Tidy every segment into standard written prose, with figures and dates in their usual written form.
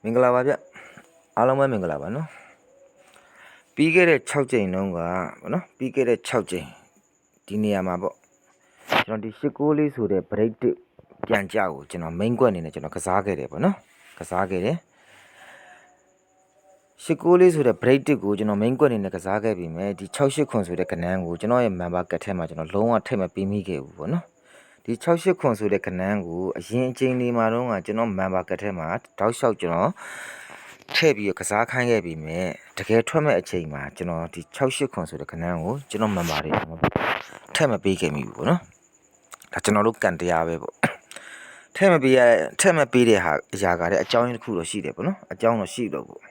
မင်္ဂလာပါဗျအားလုံးပဲမင်္ဂလာပါနော်ပြီးခဲ့တဲ့6ကြိမ်လုံးကပေါ့နော်ပြီးခဲ့တဲ့6ကြိမ်ဒီနေရာမှာပေါ့ကျွန်တော်ဒီ89လေးဆိုတဲ့ break ပြန်ကြကိုကျွန်တော် main ကွက်အနေနဲ့ကျွန်တော်ကစားခဲ့တယ်ပေါ့နော်ကစားခဲ့တယ်89လေးဆိုတဲ့ break ကိုကျွန်တော် main ကွက်အနေနဲ့ကစားခဲ့ပြီးမယ်ဒီ68ခွန်ဆိုတဲ့ကဏ္ဍကိုကျွန်တော်ရဲ့ member ကတ်ထဲမှာကျွန်တော်လုံးဝထည့်မပေးမိခဲ့ဘူးပေါ့နော်ဒီ68ခွန်ဆိုတဲ့ကဏ္ဍကိုအရင်အချိန်လေးမှာတော့ကျွန်တော် member ကတ်ထဲမှာတောက်လျှောက်ကျွန်တော်ထည့်ပြီးကစားခိုင်းခဲ့ပြီးမြဲတကယ်ထွက်မဲ့အချိန်မှာကျွန်တော်ဒီ68ခွန်ဆိုတဲ့ခဏန်းကိုကျွန်တော် member တွေထည့်မပေးခဲ့မိဘူးပေါ့နော်ဒါကျွန်တော်တို့ကန်တရားပဲပေါ့ထည့်မပေးတဲ့ဟာအရာကလည်းအကြောင်းရင်းတစ်ခုတော့ရှိတယ်ပေါ့နော်အကြောင်းတော့ရှိတော့ပေါ့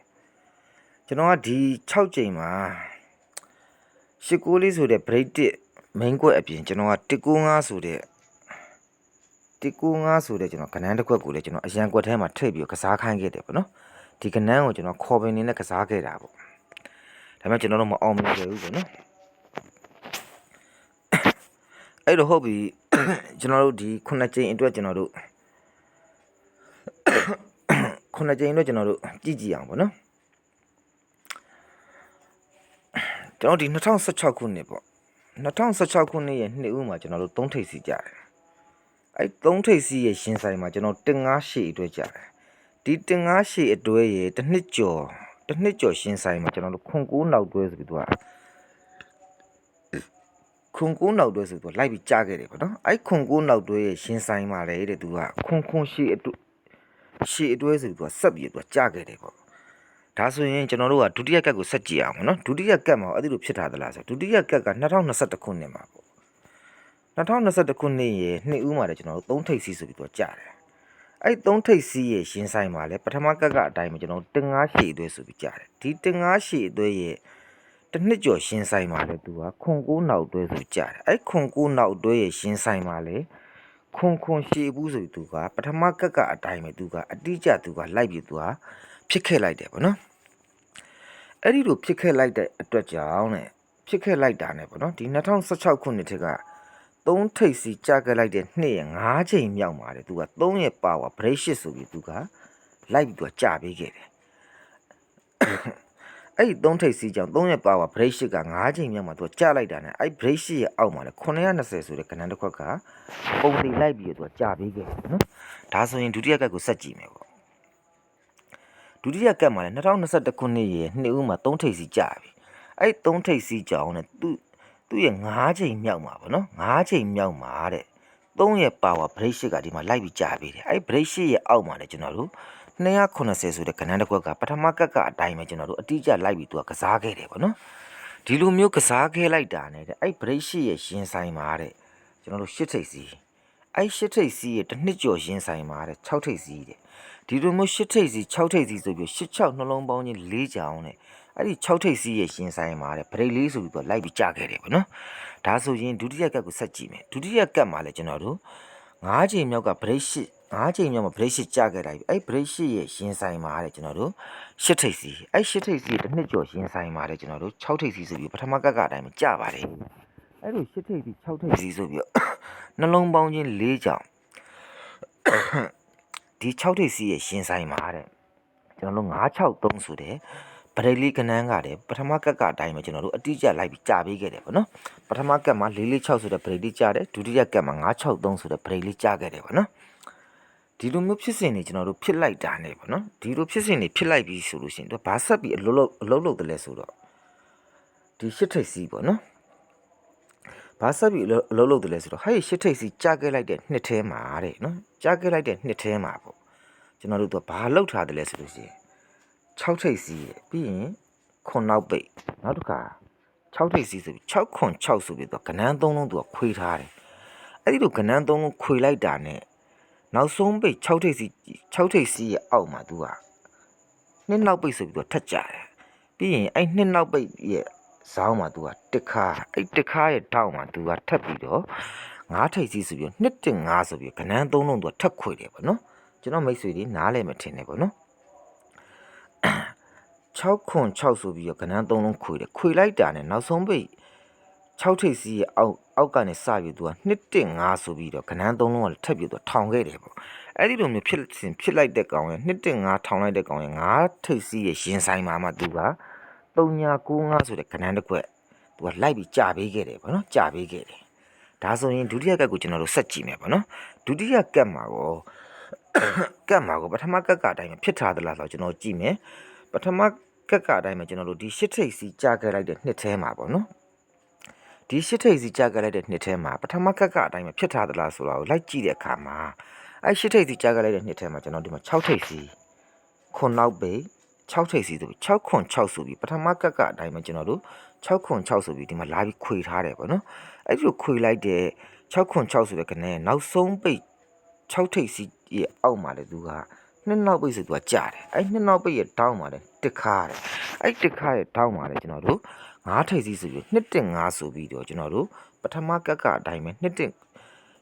ကျွန်တော်ကဒီ6ကြိမ်မှာ89လေးဆိုတဲ့ break 1 main ကွက်အပြင်ကျွန်တော်က195ဆိုတဲ့ကျွန်တော်ခဏန်းတစ်ခွက်ကိုလည်းကျွန်တော်အရန်ကွက်ထဲမှာထည့်ပြီးကစားခိုင်းခဲ့တယ်ပေါ့နော်ဒီကနန်းကိုကျွန်တော်ခေါ်ပင်နေနဲ့ကစားခဲ့တာပေါ့ဒါပေမဲ့ကျွန်တော်တို့မအောင်မြင်ခဲ့ဘူးပေါ့နော်အဲ့တော့ဟုတ်ပြီကျွန်တော်တို့ဒီ9ကြိမ်အတွက်ကျွန်တော်တို့9ကြိမ်အတွက်ကျွန်တော်တို့ကြည့်အောင်ပေါ့နော်ကျွန်တော်ဒီ2016ခုနှစ်ပေါ့2016ခုနှစ်ရဲ့နှစ်ဦးမှာကျွန်တော်တို့3ထိပ်စီကြတယ်အဲ့3ထိပ်စီရဲ့ရှင်းဆိုင်မှာကျွန်တော်158အတွက်ကြတယ်ဒီ158အတွဲရဲ့တစ်နှစ်ကျော်ရှင်းဆိုင်မှာကျွန်တော်တို့ခွန်9နောက်တွဲဆိုပြီးတော့ခွန်9နောက်တွဲဆိုပြီးတော့လိုက်ပြီးကြားခဲ့တယ်ပေါ့နော်အဲ့ခွန်9နောက်တွဲရဲ့ရှင်းဆိုင်မှာလေတဲ့သူကခွန်ရှေ့အတွဲဆိုပြီးတော့ဆက်ပြီးတော့ကြားခဲ့တယ်ပေါ့ဒါဆိုရင်ကျွန်တော်တို့ကဒုတိယကတ်ကိုဆက်ကြည့်အောင်ပေါ့နော်ဒုတိယကတ်မှာအဲ့ဒီလိုဖြစ်တာသလားဆိုဒုတိယကတ်က2021ခုနှစ်မှာပေါ့2021ခုနှစ်ရဲ့နှစ်ဦးမှာလည်းကျွန်တော်တို့3ထိပ်စီးဆိုပြီးတော့ကြားတယ်အဲ့3ထိပ်စီးရဲ့ရှင်းဆိုင်မှာလည်းပထမကတ်ကအတိုင်းပဲကျွန်တော်158အတွဲဆိုပြီးကြားတယ်ဒီ158အတွဲရဲ့တစ်နှစ်ကျော်ရှင်းဆိုင်မှာလည်းသူကခွန်9နောက်တွဲဆိုကြားတယ်အဲ့ခွန်9နောက်တွဲရဲ့ရှင်းဆိုင်မှာလည်းခွန်ရှေဘူးဆိုပြီးသူကပထမကတ်ကအတိုင်းပဲသူကအတိအကျသူကလိုက်ပြီးသူကဖြစ်ခဲ့လိုက်တယ်ပေါ့နော်အဲ့ဒီလိုဖြစ်ခဲ့လိုက်တဲ့အတွက်ကြောင့်ねဖြစ်ခဲ့လိုက်တာねပေါ့နော်ဒီ2016ခုနှစ်ထက်က3ထိပ်စီကြားခဲ့လိုက်တဲ့နှစ်ရ5ချိန်မြောက်ပါတယ်သူက3ရဲ့ပါဝါ break 8ဆိုပြီးသူကလိုက်ပြီးသူကကြာပေးခဲ့တယ်အဲ့ဒီ3ထိပ်စီကြောင့်3ရဲ့ပါဝါ break 8က5ချိန်မြောက်မှာသူကကြာလိုက်တာねအဲ့ break 8ရဲ့အောက်မှာလဲ920ဆိုတဲ့ကဏ္ဍတစ်ခွက်ကပုံတီလိုက်ပြီးသူကကြာပေးခဲ့တယ်နော်ဒါဆိုရင်ဒုတိယကတ်ကိုဆက်ကြည့်မယ်ပေါ့ဒုတိယကတ်မှာလည်း2021ခုနှစ်ရဲ့နှစ်ဦးမှာ3ထိပ်စီကြာပြီအဲ့3ထိပ်စီကြောင်းနဲ့သူ့ရဲ့5ချိန်မြောက်မှာပေါ့နော်5ချိန်မြောက်မှာတဲ့3ရဲ့ပါဝါ break 8ကဒီမှာလိုက်ပြီးကြာပြီတဲ့အဲ့ break 8ရဲ့အောက်မှာလည်းကျွန်တော်တို့290ဆိုတဲ့ကဏ္ဍတစ်ခွက်ကပထမကတ်ကအတိုင်းပဲကျွန်တော်တို့အတိအကျလိုက်ပြီးသူကစားခဲ့တယ်ပေါ့နော်ဒီလိုမျိုးကစားခဲ့လိုက်တာနဲ့တဲ့အဲ့ break 8ရဲ့ရှင်းဆိုင်မှာတဲ့ကျွန်တော်တို့8ထိပ်စီအဲ့8ထိပ်စီရဲ့တစ်နှစ်ကျော်ရှင်းဆိုင်မှာတဲ့6ထိပ်စီတဲ့ဒီလိုမျိုး8ထိပ်စီ6ထိပ်စီဆိုပြီး86နှလုံးပေါင်းချင်း4ကြောင်းနဲ့အဲ့ဒီ6ထိပ်စီရဲ့ရှင်းဆိုင်မှာတဲ့ break လေးဆိုပြီးတော့လိုက်ပြီးကြာခဲ့တယ်ပေါ့နော်ဒါဆိုရင်ဒုတိယကတ်ကိုဆက်ကြည့်မယ်ဒုတိယကတ်မှာလည်းကျွန်တော်တို့5ချိန်မြောက်က break 5ချိန်မြောက်မှာ break ကြာခဲ့တာပြီအဲ့ break ရဲ့ရှင်းဆိုင်မှာတဲ့ကျွန်တော်တို့8ထိပ်စီအဲ့8ထိပ်စီတစ်နှစ်ကျော်ရှင်းဆိုင်မှာတဲ့ကျွန်တော်တို့6ထိပ်စီဆိုပြီးပထမကတ်ကအတိုင်းပဲကြာပါတယ်အဲ့လို8ထိပ်စီ6ထိပ်စီဆိုပြီးတော့နှလုံးပေါင်းချင်း4ကြောင်းဒီ6ထိပ်စီရဲ့ရှင်းဆိုင်မှာတဲ့ကျွန်တော်တို့963ဆိုတဲ့ဗရိတ်လေးကနန်းကတဲ့ပထမကတ်ကအတိုင်းပဲကျွန်တော်တို့အတိအကျလိုက်ပြီးကြာပေးခဲ့တယ်ပေါ့နော်ပထမကတ်မှာ446ဆိုတဲ့ဗရိတ်လေးကြာတယ်ဒုတိယကတ်မှာ963ဆိုတဲ့ဗရိတ်လေးကြာခဲ့တယ်ပေါ့နော်ဒီလိုမျိုးဖြစ်စဉ်တွေကျွန်တော်တို့ဖြစ်လိုက်တာနဲ့ပေါ့နော်ဒီလိုဖြစ်စဉ်တွေဖြစ်လိုက်ပြီးဆိုလို့ရှိရင်တော့ဘာဆက်ပြီးအလုပ်လုပ်တယ်လဲဆိုတော့ဒီ8ထိပ်စီပေါ့နော်ဘာဆက်ပြီးအလုပ်လုပ်တယ်လဲဆိုတော့ဟဲ့8ထိပ်စီကြာခဲ့လိုက်တဲ့နှစ်ထဲမှာတဲ့နော်ကြာခဲ့လိုက်တဲ့နှစ်ထဲမှာပေါ့ကျွန်တော်တို့ကဘာလောက်ထားတယ်လဲဆိုလို့ရှိရင်6ထိပ်စီပြီးရင်ခွန်နောက်ပိတ်နောက်တစ်ခါ6ထိပ်စီဆိုပြီး6ခွန်6ဆိုပြီးတော့ကဏ္ဍ3လုံးသူကခွေထားတယ်အဲ့ဒီလိုကဏ္ဍ3လုံးခွေလိုက်တာနဲ့နောက်ဆုံးပိတ်6ထိပ်စီရဲ့အောက်မှာသူကနှစ်နောက်ပိတ်ဆိုပြီးတော့ထက်ကြတယ်ပြီးရင်အဲ့နှစ်နောက်ပိတ်ရဲ့ဇောင်းမှာသူကတစ်ခါအဲ့တစ်ခါရဲ့တောက်မှာသူကထပ်ပြီးတော့9ထိပ်စီဆိုပြီး2.5ဆိုပြီးကဏ္ဍ3လုံးသူကထပ်ခွေတယ်ပေါ့နော်ကျွန်တော်မိတ်ဆွေတွေနားလဲမထင်နဲ့ပေါ့နော်6ခွန်6ဆိုပြီးတော့ကဏ္ဍ3လုံးခွေတယ်ခွေလိုက်တာနဲ့နောက်ဆုံးပိတ်6ထိပ်စီရဲ့အောက်ကနေစပြီးသူက2.5ဆိုပြီးတော့ကဏ္ဍ3လုံးကထပ်ပြီးတော့ထောင်ခဲ့တယ်ပေါ့ အဲ့ဒီလိုမျိုးဖြစ်လိုက်တဲ့ကောင်ရဲ့2.5ထောင်လိုက်တဲ့ကောင်ရဲ့9ထိပ်စီးရဲ့ရင်ဆိုင်မှာမှသူက3995ဆိုတဲ့ခဏန်းတစ်ခွက်သူကလိုက်ပြီးကြာပေးခဲ့တယ်ဗောနော်ကြာပေးခဲ့တယ်ဒါဆိုရင်ဒုတိယကတ်ကိုကျွန်တော်တို့ဆက်ကြည့်မယ်ဗောနော်ဒုတိယကတ်မှာကိုကတ်မှာကိုပထမကတ်ကအတိုင်းဖြစ်ထားသလားဆိုတော့ကျွန်တော်ကြည့်မယ်ပထမကတ်ကအတိုင်းမှာကျွန်တော်တို့ဒီ8ထိပ်စီးကြာခဲ့လိုက်တဲ့နှစ်ထဲမှာဗောနော်ဒီ8ထိပ်စီးကြာခဲ့လိုက်တဲ့နှစ်ထဲမှာပထမကတ်ကအတိုင်းမှာဖြစ်ထားသလားဆိုတာကိုလိုက်ကြည့်တဲ့အခါမှာအဲ့8ထိပ်စီးကြာခဲ့လိုက်တဲ့နှစ်ထဲမှာကျွန်တော်ဒီမှာ6ထိပ်စီးခွန်နောက်ပေ6ထိပ်စီးဆိုပြီး6ခွန်6ဆိုပြီးပထမကတ်ကအတိုင်းမှာကျွန်တော်တို့6ခွန်6ဆိုပြီးဒီမှာလာပြီးခွေထားတယ်ဗောနော်အဲ့ဒီလိုခွေလိုက်တဲ့6ခွန်6ဆိုတဲ့ကနေနောက်ဆုံးပိတ်6ထိပ်စီးရဲ့အောက်မှာလေသူကနှစ်နောက်ပိတ်ဆိုသူကကြာတယ်အဲ့နှစ်နောက်ပိတ်ရဲ့တောင်းမှာလေတစ်ခါတယ်အဲ့တစ်ခါရဲ့တောင်းမှာလေကျွန်တော်တို့9ထိပ်စီးဆိုပြီး2.5ဆိုပြီးတော့ကျွန်တော်တို့ပထမကတ်ကအတိုင်းပဲ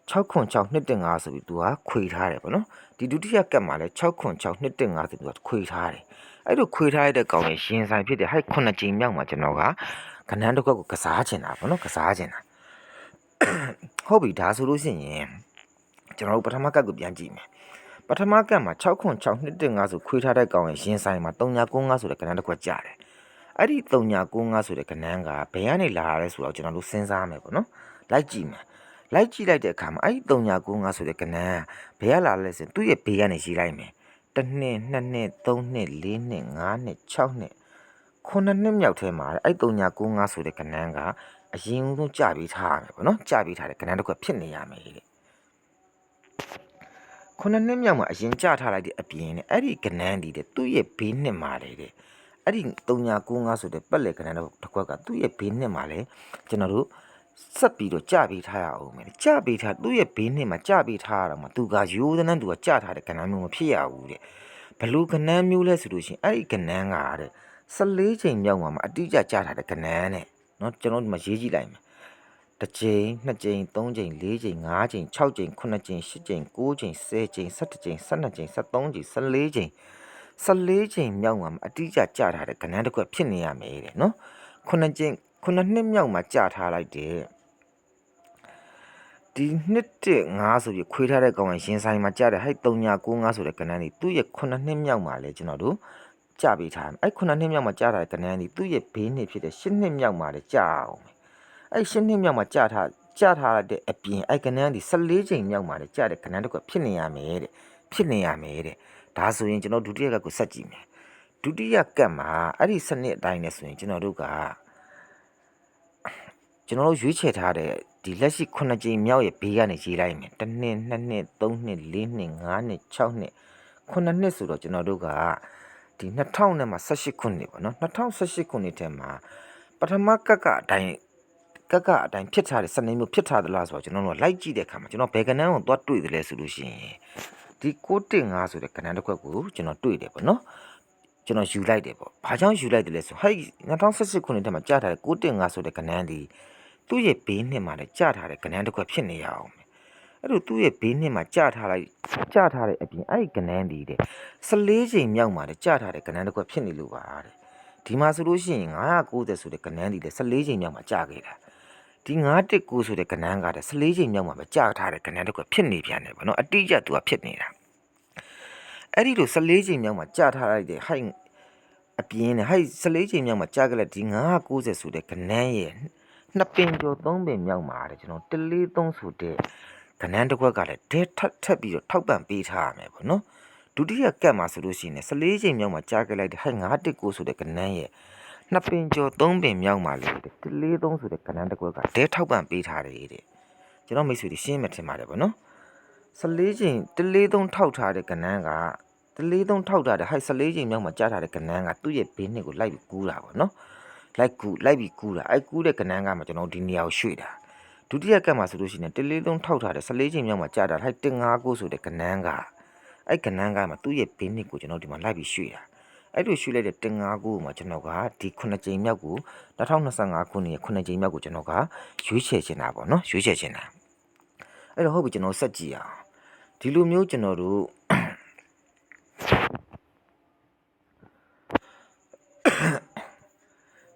6ခွန်6 2.5ဆိုပြီးသူကခွေထားတယ်ဗောနော်ဒီဒုတိယကတ်မှာလဲ6ခွန်6 2.5ဆိုပြီးသူကခွေထားတယ်အဲ့လိုခွေထားရတဲ့ကောင်ရဲ့ရင်ဆိုင်ဖြစ်တဲ့ဟိုက်9ကြိမ်မြောက်မှာကျွန်တော်ကကနန်းတစ်ခွက်ကိုကစားချင်တာဗောနော်ကစားချင်တာဟုတ်ပြီဒါဆိုလို့ရှိရင်ကျွန်တော်တို့ပထမကတ်ကိုပြန်ကြည့်မယ်ပထမကတ်မှာ6ခွန်6 2.5ဆိုခွေထားတဲ့ကောင်ရဲ့ရင်ဆိုင်မှာ395ဆိုတဲ့ကနန်းတစ်ခွက်ကြာတယ်အဲ့ဒီ395ဆိုတဲ့ကနန်းကဘယ်ကနေလာရလဲဆိုတော့ကျွန်တော်တို့စဉ်းစားမယ်ဗောနော်လိုက်ကြည့်မယ်လိုက်ကြည့်လိုက်တဲ့အခါမှာအဲ့ဒီ395ဆိုတဲ့ကနန်းဘယ်ကလာလဲဆိုရင်သူ့ရဲ့ဘေးကနေရေးလိုက်မယ်1နှစ်2နှစ်3နှစ်4နှစ်5နှစ်6နှစ်9နှစ်မြောက်ထဲမှာအဲ့395ဆိုတဲ့ကနန်းကအရင်ဆုံးကြာပြီးထားရမယ်ဗောနော်ကြာပြီးထားတဲ့ကနန်းတစ်ခုဖြစ်နေရမယ်တဲ့9နှစ်မြောက်မှာအရင်ကြာထားလိုက်တဲ့အပြင်နဲ့အဲ့ဒီကနန်းဒီတဲ့သူ့ရဲ့ဘေးနှစ်မှာလေတဲ့အဲ့ဒီ395ဆိုတဲ့ပတ်လည်ကနန်းတစ်ခွက်ကသူ့ရဲ့ဘေးနှစ်မှာလေကျွန်တော်တို့ဆက်ပြီးတော့ကြပေးထားရအောင်မယ်ကြပေးထားသူ့ရဲ့ဘေးနှစ်မှာကြပေးထားရတော့မှသူကရိုးသနန်းသူကကြထားတဲ့ကဏ္ဍမျိုးမဖြစ်ရဘူးတဲ့ဘလူကဏ္ဍမျိုးလဲဆိုလို့ရှိရင်အဲ့ဒီကဏ္ဍကတဲ့14ချိန်မြောက်မှာအတိအကျကြထားတဲ့ကဏ္ဍနဲ့เนาะကျွန်တော်ဒီမှာရေးကြည့်လိုက်မယ်တစ်ချိန်နှစ်ချိန်သုံးချိန်လေးချိန်ငါးချိန်6ချိန်9ချိန်10ချိန်9ချိန်10ချိန်17ချိန်12ချိန်13ချိန်14ချိန်14ချိန်မြောက်မှာအတိအကျကြထားတဲ့ကဏ္ဍတစ်ခုဖြစ်နေရမယ်တဲ့เนาะ9ချိန်9နှစ်မြောက်မှာကြာထားလိုက်တဲ့ဒီ2.5ဆိုပြီးခွေးထားတဲ့ကောင်ကရင်ဆိုင်မှာကြာတဲ့ဟိုက်395ဆိုတဲ့ကဏ္ဍนี่သူ့ရဲ့9နှစ်မြောက်မှာလေကျွန်တော်တို့ကြာပေးထားတယ်အဲ့9နှစ်မြောက်မှာကြာထားတဲ့ကဏ္ဍนี่သူ့ရဲ့ဘေးနှစ်ဖြစ်တဲ့10နှစ်မြောက်မှာလေကြာအောင်အဲ့10နှစ်မြောက်မှာကြာထားတဲ့အပြင်အဲ့ကဏ္ဍนี่14ချိန်မြောက်မှာလေကြာတဲ့ကဏ္ဍတစ်ခုဖြစ်နေရမယ်တဲ့ဖြစ်နေရမယ်တဲ့ဒါဆိုရင်ကျွန်တော်ဒုတိယကတ်ကိုဆက်ကြည့်မယ်ဒုတိယကတ်မှာအဲ့ဒီစနစ်အတိုင်းနဲ့ဆိုရင်ကျွန်တော်တို့ရွေးချယ်ထားတဲ့ဒီလက်ရှိ9ကြိမ်မြောက်ရဲ့ဘေးကနေရေးလိုက်မယ်1နှစ်2နှစ်3နှစ်4နှစ်5နှစ်6နှစ်9နှစ်ဆိုတော့ကျွန်တော်တို့ကဒီ2000နဲ့မှာ18ခုနှစ်ပေါ့နော်2018ခုနှစ်ထဲမှာပထမကတ်ကအတိုင်းဖြစ်ထားတဲ့စနေမျိုးဖြစ်ထားသလားဆိုတော့ကျွန်တော်တို့လိုက်ကြည့်တဲ့အခါမှာကျွန်တော်ဘယ်ကဏ္ဍကိုသွားတွေ့တယ်လဲဆိုလို့ရှိရင်ဒီ6.5ဆိုတဲ့ကဏ္ဍတစ်ခွက်ကိုကျွန်တော်တွေ့တယ်ပေါ့နော်ကျွန်တော်ယူလိုက်တယ်ပေါ့ဘာကြောင့်ယူလိုက်တယ်လဲဆိုဟဲ့2018ခုနှစ်ထဲမှာကြားထားတဲ့6.5ဆိုတဲ့ကဏ္ဍဒီသူ့ရဲ့ဘေးနှစ်မှာလည်းကြာထားတဲ့ကဏ္ဍတစ်ခွက်ဖြစ်နေရအောင်အဲ့လိုသူ့ရဲ့ဘေးနှစ်မှာကြာထားတဲ့အပြင်အဲ့ဒီကဏ္ဍဒီတဲ့14ချိန်မြောက်မှာလည်းကြာထားတဲ့ကဏ္ဍတစ်ခွက်ဖြစ်နေလို့ပါတဲ့ဒီမှာဆိုလို့ရှိရင်990ဆိုတဲ့ကဏ္ဍဒီလည်း14ချိန်မြောက်မှာကြာခဲ့တာဒီ919ဆိုတဲ့ကဏ္ဍကတဲ့14ချိန်မြောက်မှာပဲကြာထားတဲ့ကဏ္ဍတစ်ခွက်ဖြစ်နေပြန်တယ်ဗောနော်အတိအကျသူကဖြစ်နေတာအဲ့ဒီလို14ချိန်မြောက်မှာကြာထားလိုက်တဲ့ဟိုက်အပြင်းနဲ့ဟိုက်14ချိန်မြောက်မှာကြာခဲ့တဲ့ဒီ990ဆိုတဲ့ကဏ္ဍရဲ့နှစ်ပင်ကျော်3ပင်မြောက်မှာတဲ့ကျွန်တော်143ဆိုတဲ့ကဏ္ဍတစ်ခွက်ကလည်းဒဲထပ်ပြီးတော့ထောက်ပံ့ပေးထားရမယ်ပေါ့နော်ဒုတိယကတ်မှာဆိုလို့ရှိရင်14ချိန်မြောက်မှာကြာခဲ့လိုက်တဲ့ဟိုက်919ဆိုတဲ့ကဏ္ဍရဲ့နှစ်ပင်ကျော်3ပင်မြောက်မှာလေ143ဆိုတဲ့ကဏ္ဍတစ်ခွက်ကဒဲထောက်ပံ့ပေးထားတယ်တဲ့ကျွန်တော်မိတ်ဆွေတွေရှင်းမှထင်ပါတယ်ပေါ့နော်14ချိန်143ထောက်ထားတဲ့ကဏ္ဍက143ထောက်ထားတဲ့ဟိုက်14ချိန်မြောက်မှာကြာထားတဲ့ကဏ္ဍကသူ့ရဲ့ဘေးနှစ်ကိုလိုက်ပြီးကူးတာပေါ့နော်လိုက်ပြီးကူးတာအဲ့ကူးတဲ့ကဏ္ဍကမှကျွန်တော်ဒီနေရာကိုရွှေ့တာဒုတိယကတ်မှာဆိုလို့ရှိရင်143ထောက်ထားတဲ့14ချိန်မြောက်မှာကြာတာဟိုက်159ဆိုတဲ့ကဏ္ဍကအဲ့ကဏ္ဍကမှသူ့ရဲ့ဘေးနှစ်ကိုကျွန်တော်ဒီမှာလိုက်ပြီးရွှေ့တာအဲ့လိုရွှေ့လိုက်တဲ့159မှာကျွန်တော်ကဒီ9ချိန်မြောက်ကို2025ခုနှစ်ရဲ့9ချိန်မြောက်ကိုကျွန်တော်ကရွေးချယ်ချင်တာပေါ့နော်ရွေးချယ်ချင်တာအဲ့တော့ဟုတ်ပြီကျွန်တော်ဆက်ကြည့်အောင်ဒီလိုမျိုးကျွန်တော်တို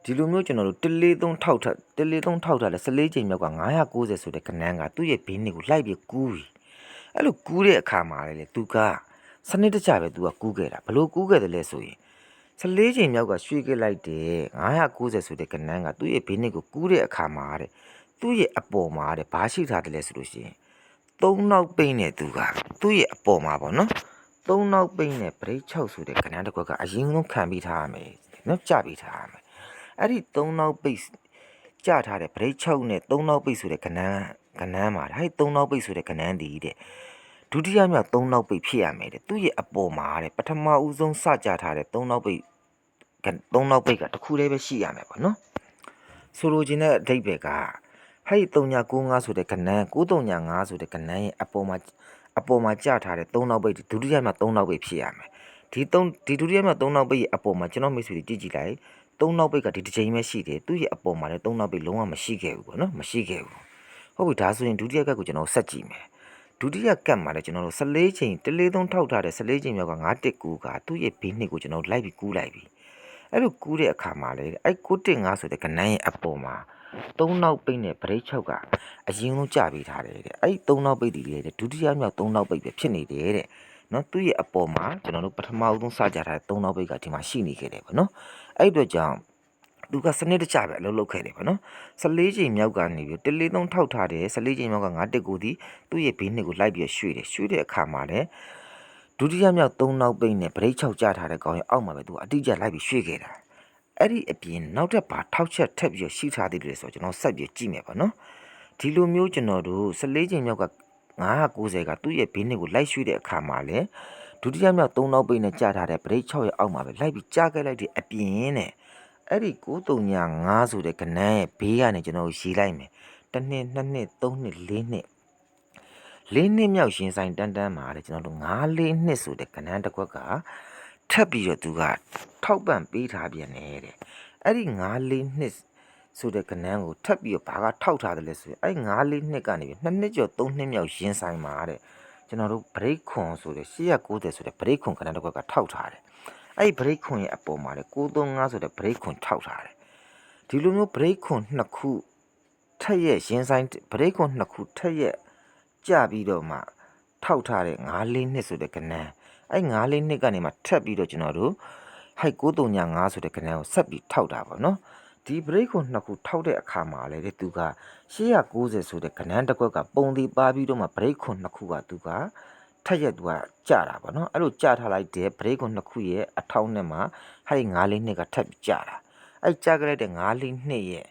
့ဒီလိုမျိုးကျွန်တော်တို့143ထောက်ထားတဲ့14ချိန်မြောက်က990ဆိုတဲ့ကဏ္ဍကသူ့ရဲ့ဘေးနှစ်ကိုလိုက်ပြီးကူးပြီ အဲ့လိုကူးတဲ့အခါမှာလေသူကစနစ်တကျပဲသူကကူးခဲ့တာဘလို့ကူးခဲ့တယ်လဲဆိုရင်14ချိန်မြောက်ကရွှေ့ခဲ့လိုက်တယ်990ဆိုတဲ့ကနန်းကသူ့ရဲ့ဘေးနစ်ကိုကူးတဲ့အခါမှာတဲ့သူ့ရဲ့အပေါ်မှာတဲ့ဘာရှိထားတယ်လဲဆိုလို့ရှိရင်3နောက်ပိတ်နဲ့သူကသူ့ရဲ့အပေါ်မှာပေါ့နော်3နောက်ပိတ်နဲ့ဗရိတ်6ဆိုတဲ့ကနန်းတစ်ခွက်ကအရင်ဆုံးခံပြီးထားရမယ်နော်ကြပြီးထားရမယ်အဲ့ဒီ3နောက်ပိတ်ကြထားတဲ့ဗရိတ်6နဲ့3နောက်ပိတ်ဆိုတဲ့ကနန်းမှာအဲ့3နောက်ပိတ်ဆိုတဲ့ကနန်းတည်တဲ့ဒုတိယမြောက်3နောက်ပိတ်ဖြစ်ရမယ်တဲ့သူ့ရဲ့အပေါ်မှာတဲ့ပထမဦးဆုံးစကြထားတဲ့3နောက်ပိတ်3နောက်ပိတ်ကတစ်ခုတည်းပဲရှိရမယ်ပေါ့နော်ဆိုလိုချင်တဲ့အဓိပ္ပာယ်ကဟဲ့3995ဆိုတဲ့ကဏ္ဍ935ဆိုတဲ့ကဏ္ဍရဲ့အပေါ်မှာကြာထားတဲ့3နောက်ပိတ်ဒုတိယမြောက်3နောက်ပိတ်ဖြစ်ရမယ်ဒီဒုတိယမြောက်3နောက်ပိတ်ရဲ့အပေါ်မှာကျွန်တော်မိတ်ဆွေတွေကြည့်လိုက်3နောက်ပိတ်ကဒီတစ်ချိန်ပဲရှိတယ်သူ့ရဲ့အပေါ်မှာလည်း3နောက်ပိတ်လုံးဝမရှိခဲ့ဘူးပေါ့နော်မရှိခဲ့ဘူးဟုတ်ပြီဒါဆိုရင်ဒုတိယကတ်ကိုကျွန်တော်ဆက်ကြည့်မယ်ဒုတိယကတ်မှာလည်းကျွန်တော်တို့14ချိန်143ထောက်ထားတဲ့14ချိန်မြောက်က919ကသူ့ရဲ့ဘေးနှစ်ကိုကျွန်တော်လိုက်ပြီးကူးလိုက်ပြီအဲ့လိုကူးတဲ့အခါမှာလေအဲ့915ဆိုတဲ့ကဏ္ဍရဲ့အပေါ်မှာ3နောက်ပိတ်နဲ့ဗရိတ်6ကအရင်ဆုံးကြပေးထားတယ်တဲ့အဲ့3နောက်ပိတ်ဒီလေဒုတိယမြောက်3နောက်ပိတ်ပဲဖြစ်နေတယ်တဲ့နော်သူ့ရဲ့အပေါ်မှာကျွန်တော်တို့ပထမဆုံးစကြထားတဲ့3နောက်ပိတ်ကဒီမှာရှိနေခဲ့တယ်ပေါ့နော်အဲ့အတွက်ကြောင့်သူကစနစ်တကျပဲအလုပ်လုပ်ခဲ့တယ်ပေါ့နော်14ချိန်မြောက်ကနေပြီး143ထောက်ထားတယ်14ချိန်မြောက်က919ဒီသူ့ရဲ့ဘေးနှစ်ကိုလိုက်ပြီးရွှေ့တဲ့အခါမှာလည်းဒုတိယမြောက်3နောက်ပိတ်နဲ့ဗရိတ်6ကြထားတဲ့ကောင်ရဲ့အောက်မှာပဲသူအတိအကျလိုက်ပြီးရွှေ့ခဲ့တာအဲ့ဒီအပြင်နောက်ထပ်ပါထောက်ချက်ထပ်ပြီးရှိထားသေးတယ်ဆိုတော့ကျွန်တော်ဆက်ပြီးကြည့်မယ်ပေါ့နော်ဒီလိုမျိုးကျွန်တော်တို့14ချိန်မြောက်က990ကသူ့ရဲ့ဘေးနှစ်ကိုလိုက်ရွှေ့တဲ့အခါမှာလည်းဒုတိယမြောက်3နောက်ပိတ်နဲ့ကြထားတဲ့ဗရိတ်6ရဲ့အောက်မှာပဲလိုက်ပြီးကြားခဲ့လိုက်တဲ့အပြင်နဲ့အဲ့ဒီ935ဆိုတဲ့ကဏ္ဍရဲ့ဘေးကနေကျွန်တော်ရေးလိုက်မယ်1နှစ်2နှစ်3နှစ်4နှစ်4နှစ်မြောက်ရှင်ဆိုင်တန်းမှာလေကျွန်တော်တို့9-4နှစ်ဆိုတဲ့ကဏ္ဍတစ်ခွက်ကထပ်ပြီးတော့သူကထောက်ပံ့ပေးထားပြန်နေတဲ့အဲ့ဒီ9-4နှစ်ဆိုတဲ့ကဏ္ဍကိုထပ်ပြီးတော့ဘာကထောက်ထားတယ်လဲဆိုရင်အဲ့9-4နှစ်ကနေပြီး2နှစ်ကျော်3နှစ်မြောက်ရှင်ဆိုင်မှာတဲ့ကျွန်တော်တို့ break ခွန်ဆိုတဲ့890ဆိုတဲ့ break ခွန်ကဏ္ဍတစ်ခွက်ကထောက်ထားတယ်အဲ့ဒီ break ခွန်ရဲ့အပေါ်မှာလေ935ဆိုတဲ့ break ခွန်ထောက်ထားတယ်ဒီလိုမျိုး break ခွန်နှစ်ခုထက်ရဲ့ရှင်ဆိုင် break ခွန်နှစ်ခုထက်ရဲ့ကြပြီးတော့မှထောက်ထားတဲ့9-4နှစ်ဆိုတဲ့ကဏ္ဍအဲ့9-4နှစ်ကနေမှထပ်ပြီးတော့ကျွန်တော်တို့ဟိုက်935ဆိုတဲ့ကဏ္ဍကိုဆက်ပြီးထောက်တာပေါ့နော်ဒီ break ကိုနှစ်ခုထောက်တဲ့အခါမှာလေသူက890ဆိုတဲ့ကဏ္ဍတစ်ခွက်ကပုံသေးပါပြီးတော့မှ break ကိုနှစ်ခုကသူကထက်ရက်သူကကြတာပေါ့နော်အဲ့လိုကြထားလိုက်တဲ့ break ကိုနှစ်ခုရဲ့အထောက်နဲ့မှဟိုက်9-4နှစ်ကထပ်ပြီးကြတာအဲ့ကြကြလိုက်တဲ့9-4နှစ်ရဲ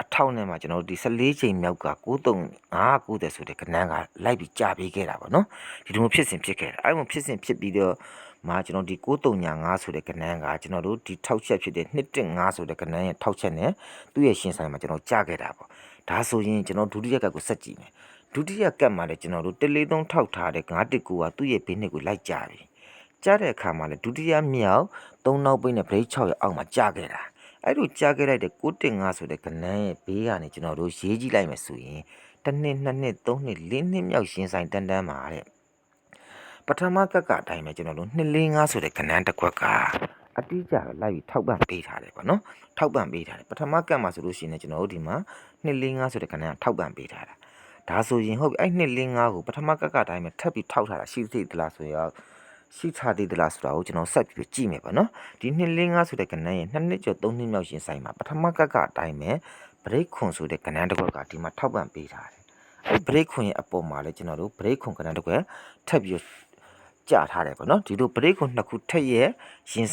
့အထောက်နဲ့မှကျွန်တော်တို့ဒီ14ချိန်မြောက်က93590ဆိုတဲ့ကဏ္ဍကလိုက်ပြီးကြာပေးခဲ့တာပေါ့နော်ဒီလိုမျိုးဖြစ်စဉ်ဖြစ်ခဲ့တာအဲ့လိုဖြစ်စဉ်ဖြစ်ပြီးတော့မှကျွန်တော်ဒီ935ဆိုတဲ့ကဏ္ဍကကျွန်တော်တို့ဒီထောက်ချက်ဖြစ်တဲ့215ဆိုတဲ့ကဏ္ဍရဲ့ထောက်ချက်နဲ့သူ့ရဲ့ရှင်းဆိုင်မှာကျွန်တော်ကြာခဲ့တာပေါ့ဒါဆိုရင်ကျွန်တော်ဒုတိယကတ်ကိုဆက်ကြည့်မယ်ဒုတိယကတ်မှာလည်းကျွန်တော်တို့143ထောက်ထားတဲ့919ကသူ့ရဲ့ဘေးနှစ်ကိုလိုက်ကြာပြီကြာတဲ့အခါမှာလည်းဒုတိယမြောက်3နောက်ပိတ်နဲ့ဗရိတ်6ရဲ့အောက်မှာကြာခဲ့တာအဲ့လိုကြားခဲ့လိုက်တဲ့915ဆိုတဲ့ကဏ္ဍရဲ့ဘေးကနေကျွန်တော်တို့ရေးကြည့်လိုက်မယ်ဆိုရင်1နှစ်2နှစ်3နှစ်4နှစ်မြောက်ရှင်ဆိုင်တန်းမှာတဲ့ပထမကတ်ကအတိုင်းပဲကျွန်တော်တို့245ဆိုတဲ့ကဏ္ဍတစ်ခွက်ကအတိအကျလိုက်ပြီးထောက်ပံ့ပေးထားတယ်ပေါ့နော်ထောက်ပံ့ပေးထားတယ်ပထမကတ်မှာဆိုလို့ရှိရင်ကျွန်တော်တို့ဒီမှာ245ဆိုတဲ့ကဏ္ဍကထောက်ပံ့ပေးထားတာဒါဆိုရင်ဟုတ်ပြီအဲ့245ကိုပထမကတ်ကအတိုင်းပဲထပ်ပြီးထောက်ထားတာရှိသေးသလားဆိုရင်ရှိထားသေးသလားဆိုတာကိုကျွန်တော်ဆက်ပြီးကြည့်မယ်ပေါ့နော်ဒီ245ဆိုတဲ့ကဏ္ဍရဲ့2နှစ်ကျော်3နှစ်မြောက်ရှင်ဆိုင်မှာပထမကတ်ကအတိုင်းပဲ break ခွန်ဆိုတဲ့ကဏ္ဍတစ်ခွက်ကဒီမှာထောက်ပံ့ပေးထားတယ်အဲ့ break ခွန်ရဲ့အပေါ်မှာလည်းကျွန်တော်တို့ break ခွန်ကဏ္ဍတစ်ခွက်ထပ်ပြီးကြာထားတယ်ပေါ့နော်ဒီလို break ခွန်နှစ်ခုထက်ရဲ့ရှင်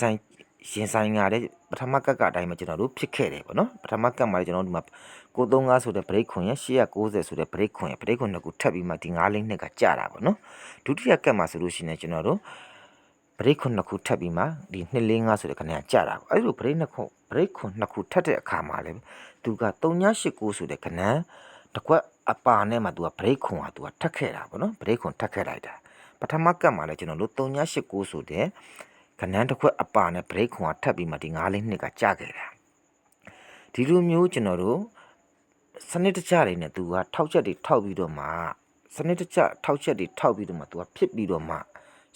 ဆိုင်ကလည်းပထမကတ်ကအတိုင်းပဲကျွန်တော်တို့ဖြစ်ခဲ့တယ်ပေါ့နော်ပထမကတ်မှာလည်းကျွန်တော်တို့ဒီမှာ935ဆိုတဲ့ break ခွန်ရဲ့890ဆိုတဲ့ break ခွန်ရဲ့ break ခွန်နှစ်ခုထပ်ပြီးမှဒီ9-4နှစ်ကကြာတာပေါ့နော်ဒုတိယကတ်မှာဆိုလို့ရှိရင်ကျွန်တော်တို့ break ခွန်နှစ်ခုထပ်ပြီးမှဒီ245ဆိုတဲ့ခဏကြာတာပေါ့အဲ့လို break နှစ်ခွန်နှစ်ခုထပ်တဲ့အခါမှာလည်းသူက389ဆိုတဲ့ခဏတကွက်အပါနဲ့မှသူက break ခွန်ကသူကထပ်ခဲ့တာပေါ့နော် break ခွန်ထပ်ခဲ့လိုက်တာပထမကတ်မှာလည်းကျွန်တော်တို့389ဆိုတဲ့ခဏတစ်ခွက်အပါနဲ့ break ခွန်ကထပ်ပြီးမှဒီ9-4နှစ်ကကြာခဲ့တာဒီလိုမျိုးကျွန်တော်တို့စနစ်တကျတွေနဲ့သူကထောက်ချက်တွေထောက်ပြီးတော့မှစနစ်တကျထောက်ချက်တွေထောက်ပြီးတော့မှသူကဖြစ်ပြီးတော့မှ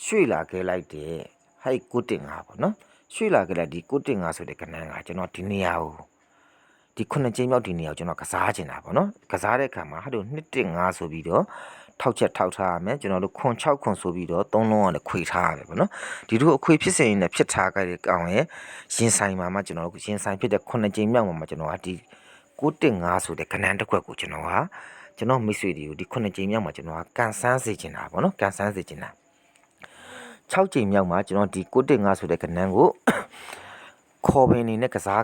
ရွှေ့လာခဲ့လိုက်တဲ့ဟိုက်915ပေါ့နော်ရွှေ့လာခဲ့လိုက်ဒီ915ဆိုတဲ့ကဏ္ဍကကျွန်တော်ဒီနေရာကိုဒီ9ချိန်မြောက်ဒီနေရာကိုကျွန်တော်ကစားချင်တာပေါ့နော်ကစားတဲ့အခါမှာဟာတို့215ဆိုပြီးတော့ ထောက်ချက်ထောက်ထားရမယ်ကျွန်တော်တို့ခွန်6ခွန်ဆိုပြီးတော့3လုံးကနေခွေထားရတယ်ပေါ့နော်ဒီလိုအခွေဖြစ်စဉ်နဲ့ဖြစ်ထားကြတဲ့ကောင်ရဲ့ရင်ဆိုင်မှာကျွန်တော်တို့ရင်ဆိုင်ဖြစ်တဲ့9ကြိမ်မြောက်မှာကျွန်တော်ကဒီ915ဆိုတဲ့ခဏန်းတစ်ခွက်ကိုကျွန်တော်မိတ်ဆွေတွေကိုဒီ9ကြိမ်မြောက်မှာကျွန်တော်ကကန်ဆန်းစေချင်တာပေါ့နော်ကန်ဆန်းစေချင်တာ6ကြိမ်မြောက်မှာကျွန်တော်ဒီ915ဆိုတဲ့ခဏန်းကိုခေါ်ပင်နေနဲ့ကစား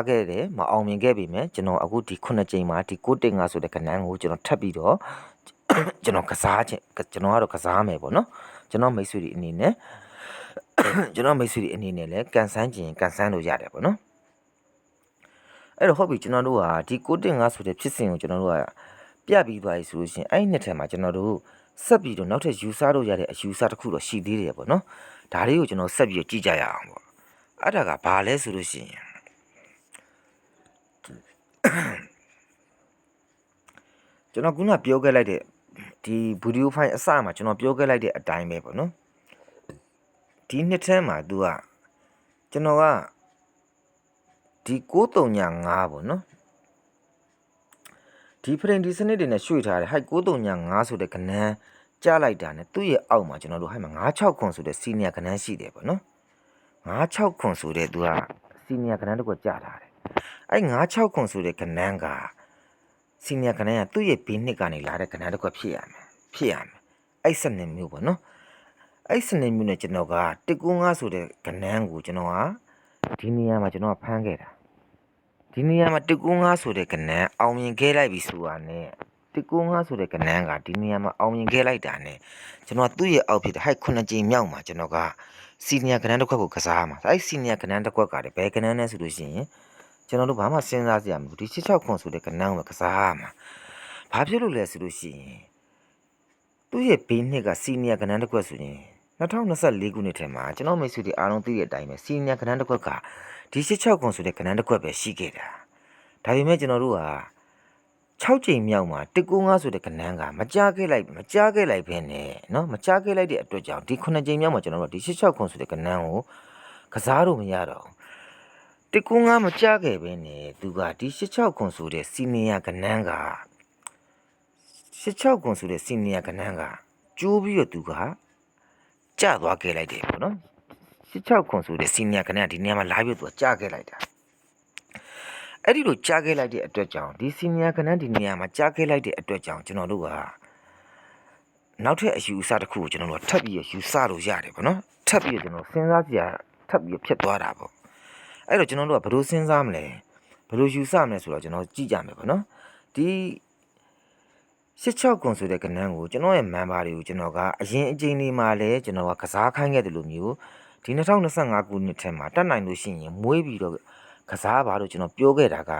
ခဲ့တယ်မအောင်မြင်ခဲ့ပြီမယ်ကျွန်တော်အခုဒီ9ကြိမ်မှာဒီ915ဆိုတဲ့ခဏန်းကိုကျွန်တော်ထပ်ပြီးတော့ကျွန်တော်ကစားခြင်းကျွန်တော်ကတော့ကစားမယ်ပေါ့နော်ကျွန်တော်မိတ်ဆွေတွေအနေနဲ့လည်းကန်ဆန်းခြင်းကန်ဆန်းလို့ရတယ်ပေါ့နော်အဲ့တော့ဟုတ်ပြီကျွန်တော်တို့ဟာဒီ915ဆိုတဲ့ဖြစ်စဉ်ကိုကျွန်တော်တို့ကပြပြီးသွားပြီဆိုလို့ရှိရင်အဲ့ဒီနှစ်ထက်မှာကျွန်တော်တို့ဆက်ပြီးတော့နောက်ထပ်ယူဆလို့ရတဲ့အယူဆတစ်ခုတော့ရှိသေးတယ်ပေါ့နော်ဒါလေးကိုကျွန်တော်ဆက်ပြီးကြည့်ကြရအောင်ပေါ့အဲ့ဒါကဘာလဲဆိုလို့ရှိရင်ကျွန်တော်ခုနပြောခဲ့လိုက်တဲ့ဒီဗီဒီယိုဖိုင်အစမှာကျွန်တော်ပြောခဲ့လိုက်တဲ့အတိုင်းပဲပေါ့နော်ဒီနှစ်ထဲမှာ तू ကကျွန်တော်ကဒီ935ပေါ့နော်ဒီဖရင်ဒီစနစ်တွေနဲ့ရွှေ့ထားတယ်ဟိုက်935ဆိုတဲ့ကဏ္ဍကြားလိုက်တာနဲ့သူ့ရဲ့အောက်မှာကျွန်တော်တို့ဟိုက်မှာ96ခွန်ဆိုတဲ့စီနီယာကဏ္ဍရှိတယ်ပေါ့နော်96ခွန်ဆိုတဲ့ तू ကစီနီယာကဏ္ဍတစ်ခုကြားထားတယ်အဲ့96ခွန်ဆိုတဲ့ကဏ္ဍကစီနီယာကဏ္ဍကသူ့ရဲ့ဘေးနှစ်ကနေလာတဲ့ကဏ္ဍတစ်ခုဖြစ်ရမယ်အဲ့စနစ်မျိုးပေါ့နော်အဲ့စနစ်မျိုးနဲ့ကျွန်တော်က195ဆိုတဲ့ကဏ္ဍကိုကျွန်တော်ကဒီနေရာမှာကျွန်တော်ကဖမ်းခဲ့တာဒီနေရာမှာ195ဆိုတဲ့ကဏ္ဍအောင်မြင်ခဲ့လိုက်ပြီဆိုတာနဲ့195ဆိုတဲ့ကဏ္ဍကဒီနေရာမှာအောင်မြင်ခဲ့လိုက်တာနဲ့ကျွန်တော်သူ့ရဲ့အောက်ဖြစ်တဲ့ဟိုက်9ကြိမ်မြောက်မှာကျွန်တော်ကစီနီယာကဏ္ဍတစ်ခွက်ကိုကစားမှာအဲ့စီနီယာကဏ္ဍတစ်ခွက်ကလည်းဘယ်ကဏ္ဍနဲ့ဆိုလို့ရှိရင်ကျွန်တော်တို့ဘာမှစဉ်းစားစရာမလိုဒီ66ခွန်ဆိုတဲ့ကဏ္ဍကိုကစားရမှာဘာဖြစ်လို့လဲဆိုလို့ရှိရင်သူ့ရဲ့ဘေးနှစ်ကစီနီယာကဏ္ဍတစ်ခွက်ဆိုရင်2024ခုနှစ်ထဲမှာကျွန်တော်မိတ်ဆွေတွေအားလုံးသိတဲ့အတိုင်းပဲစီနီယာကဏ္ဍတစ်ခွက်ကဒီ16ခွန်ဆိုတဲ့ကဏ္ဍတစ်ခွက်ပဲရှိခဲ့တာဒါပေမဲ့ကျွန်တော်တို့က6ကြိမ်မြောက်မှာ195ဆိုတဲ့ကဏ္ဍကမကြားခဲ့လိုက်ဘဲနဲ့เนาะမကြားခဲ့လိုက်တဲ့အတွက်ကြောင့်ဒီ9ကြိမ်မြောက်မှာကျွန်တော်တို့ဒီ16ခွန်ဆိုတဲ့ကဏ္ဍကိုကစားလို့မရတော့195မကြားခဲ့ဘဲနဲ့သူကဒီ16ခွန်ဆိုတဲ့စီနီယာကဏ္ဍက16ခွန်ဆိုတဲ့စီနီယာကဏ္ဍကကျိုးပြီးတော့သူကကျသွားခဲ့လိုက်တယ်ပေါ့နော်16ခွန်ဆိုတဲ့စီနီယာကဏ္ဍဒီနေရာမှာလာပြီးသူကကျခဲ့လိုက်တာအဲ့ဒီလိုကြားခဲ့လိုက်တဲ့အတွက်ကြောင့်ဒီစီနီယာကဏ္ဍဒီနေရာမှာကြားခဲ့လိုက်တဲ့အတွက်ကြောင့်ကျွန်တော်တို့ကနောက်ထပ်အယူအဆတစ်ခုကိုကျွန်တော်တို့ထပ်ပြီးယူဆလို့ရတယ်ပေါ့နော်ထပ်ပြီးကျွန်တော်စဉ်းစားစရာထပ်ပြီးဖြစ်သွားတာပေါ့အဲ့တော့ကျွန်တော်တို့ကဘယ်လိုစဉ်းစားမလဲဘယ်လိုယူဆမလဲဆိုတော့ကျွန်တော်ကြည့်ကြမယ်ပေါ့နော်ဒီ16ခွန်ဆိုတဲ့ကဏ္ဍကိုကျွန်တော်ရဲ့ member တွေကိုကျွန်တော်ကအရင်အချိန်ဒီမှာလည်းကျွန်တော်ကကစားခိုင်းခဲ့တယ်လို့မျိုးဒီ2025ခုနှစ်ထဲမှာတက်နိုင်လို့ရှိရင်မွေးပြီးတော့ကစားပါလို့ကျွန်တော်ပြောခဲ့တာက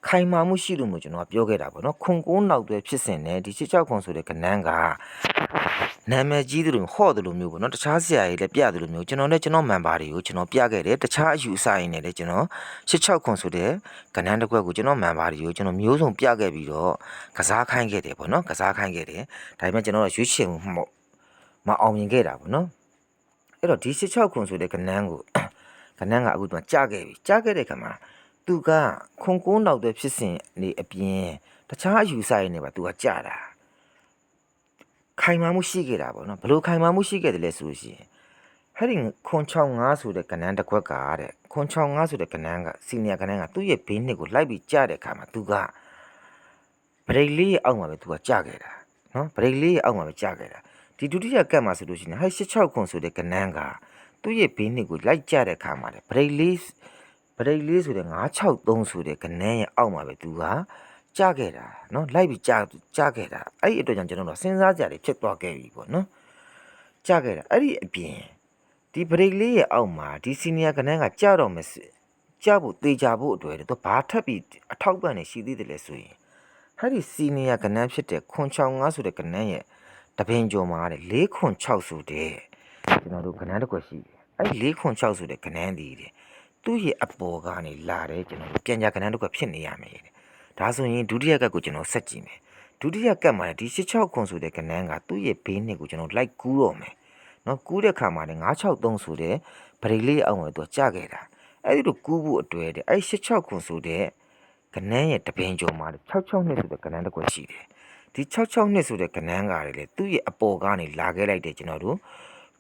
ခိုင်မာမှုရှိလို့မျိုးကျွန်တော်ပြောခဲ့တာပေါ့နော်ခွန်9နောက်တွဲဖြစ်စဉ်နဲ့ဒီ16ခွန်ဆိုတဲ့ကဏ္ဍကနာမည်ကြီးတယ်လို့ဟော့တယ်လို့မျိုးပေါ့နော်တခြားဆရာကြီးလည်းပြတယ်လို့မျိုးကျွန်တော်နဲ့ကျွန်တော် member တွေကိုကျွန်တော်ပြခဲ့တယ်တခြားအယူအဆရင်းနဲ့လည်းကျွန်တော်16ခွန်ဆိုတဲ့ကဏ္ဍတစ်ခွက်ကိုကျွန်တော် member တွေကိုကျွန်တော်မျိုးစုံပြခဲ့ပြီးတော့ကစားခိုင်းခဲ့တယ်ပေါ့နော်ကစားခိုင်းခဲ့တယ်ဒါပေမဲ့ကျွန်တော်ကရွေးချယ်မှုမအောင်မြင်ခဲ့တာပေါ့နော်အဲ့တော့ဒီ16ခွန်ဆိုတဲ့ကဏ္ဍကိုကဏ္ဍကအခုတော့ကြားခဲ့တဲ့ခါမှာသူကခွန်9နောက်တဲ့ဖြစ်စဉ်နေအပြင်တခြားအယူဆရင်းနဲ့ပါသူကကြားတာခိုင်မာမှုရှိခဲ့တာပေါ့နော်ဘလို့ခိုင်မာမှုရှိခဲ့တယ်လဲဆိုလို့ရှိရင်ဟဲ့ဒီခွန်65ဆိုတဲ့ကဏ္ဍတစ်ခွက်ကတဲ့ခွန်65ဆိုတဲ့ကဏ္ဍကစီနီယာကဏ္ဍကသူ့ရဲ့ဘေးနှစ်ကိုလိုက်ပြီးကြားတဲ့အခါမှာသူကဗရိတ်လေးရဲ့အောက်မှာပဲသူကကြားခဲ့တာနော်ဗရိတ်လေးရဲ့အောက်မှာပဲကြားခဲ့တာဒီဒုတိယကတ်မှာဆိုလို့ရှိရင်ဟဲ့16ခွန်ဆိုတဲ့ကဏ္ဍကသူ့ရဲ့ဘေးနှစ်ကိုလိုက်ကြားတဲ့အခါမှာလေဗရိတ်လေးဆိုတဲ့963ဆိုတဲ့ကဏ္ဍရဲ့အောက်မှာပဲသူကကြားခဲ့တာနော်လိုက်ပြီးကြားခဲ့တာအဲ့ဒီအတွက်ကြောင့်ကျွန်တော်တို့စဉ်းစားကြတယ်ဖြစ်သွားခဲ့ပြီပေါ့နော်ကြားခဲ့တာအဲ့ဒီအပြင်ဒီဗရိတ်လေးရဲ့အောက်မှာဒီစီနီယာကဏ္ဍကကြားတော့မယ်ကြားဖို့သေချာဖို့အတွက်တော့ဘာထပ်ပြီးအထောက်ပံ့နေရှိသေးတယ်လဲဆိုရင်ဟဲ့ဒီစီနီယာကဏ္ဍဖြစ်တဲ့ခွန်65ဆိုတဲ့ကဏ္ဍရဲ့တပင်ကျော်မှာတဲ့4ခွန်6ဆိုတဲ့ကျွန်တော်တို့ကဏ္ဍတစ်ခုရှိတယ်အဲ့4ခွန်6ဆိုတဲ့ကဏ္ဍဒီတဲ့သူ့ရဲ့အပေါ်ကနေလာတယ်ကျွန်တော်ပြန်ကြကဏ္ဍတစ်ခုဖြစ်နေရမယ်တဲ့ဒါဆိုရင်ဒုတိယကတ်ကိုကျွန်တော်ဆက်ကြည့်မယ်ဒုတိယကတ်မှာဒီ16ခွန်ဆိုတဲ့ကဏ္ဍကသူ့ရဲ့ဘေးနှစ်ကိုကျွန်တော်လိုက်ကူးတော့မယ်နော်ကူးတဲ့ခါမှာလည်း963ဆိုတဲ့ဗရိတ်လေးအောင်ဝင်သူကကြားခဲ့တာအဲ့ဒီလိုကူးဖို့အတွက်တဲ့အဲ့16ခွန်ဆိုတဲ့ကဏ္ဍရဲ့တပင်ကျော်မှာ662ဆိုတဲ့ကဏ္ဍတစ်ခုရှိတယ် ဒီ66နှစ်ဆိုတဲ့ကဏ္ဍကလေသူ့ရဲ့အပေါ်ကနေလာခဲ့လိုက်တယ်ကျွန်တော်တို့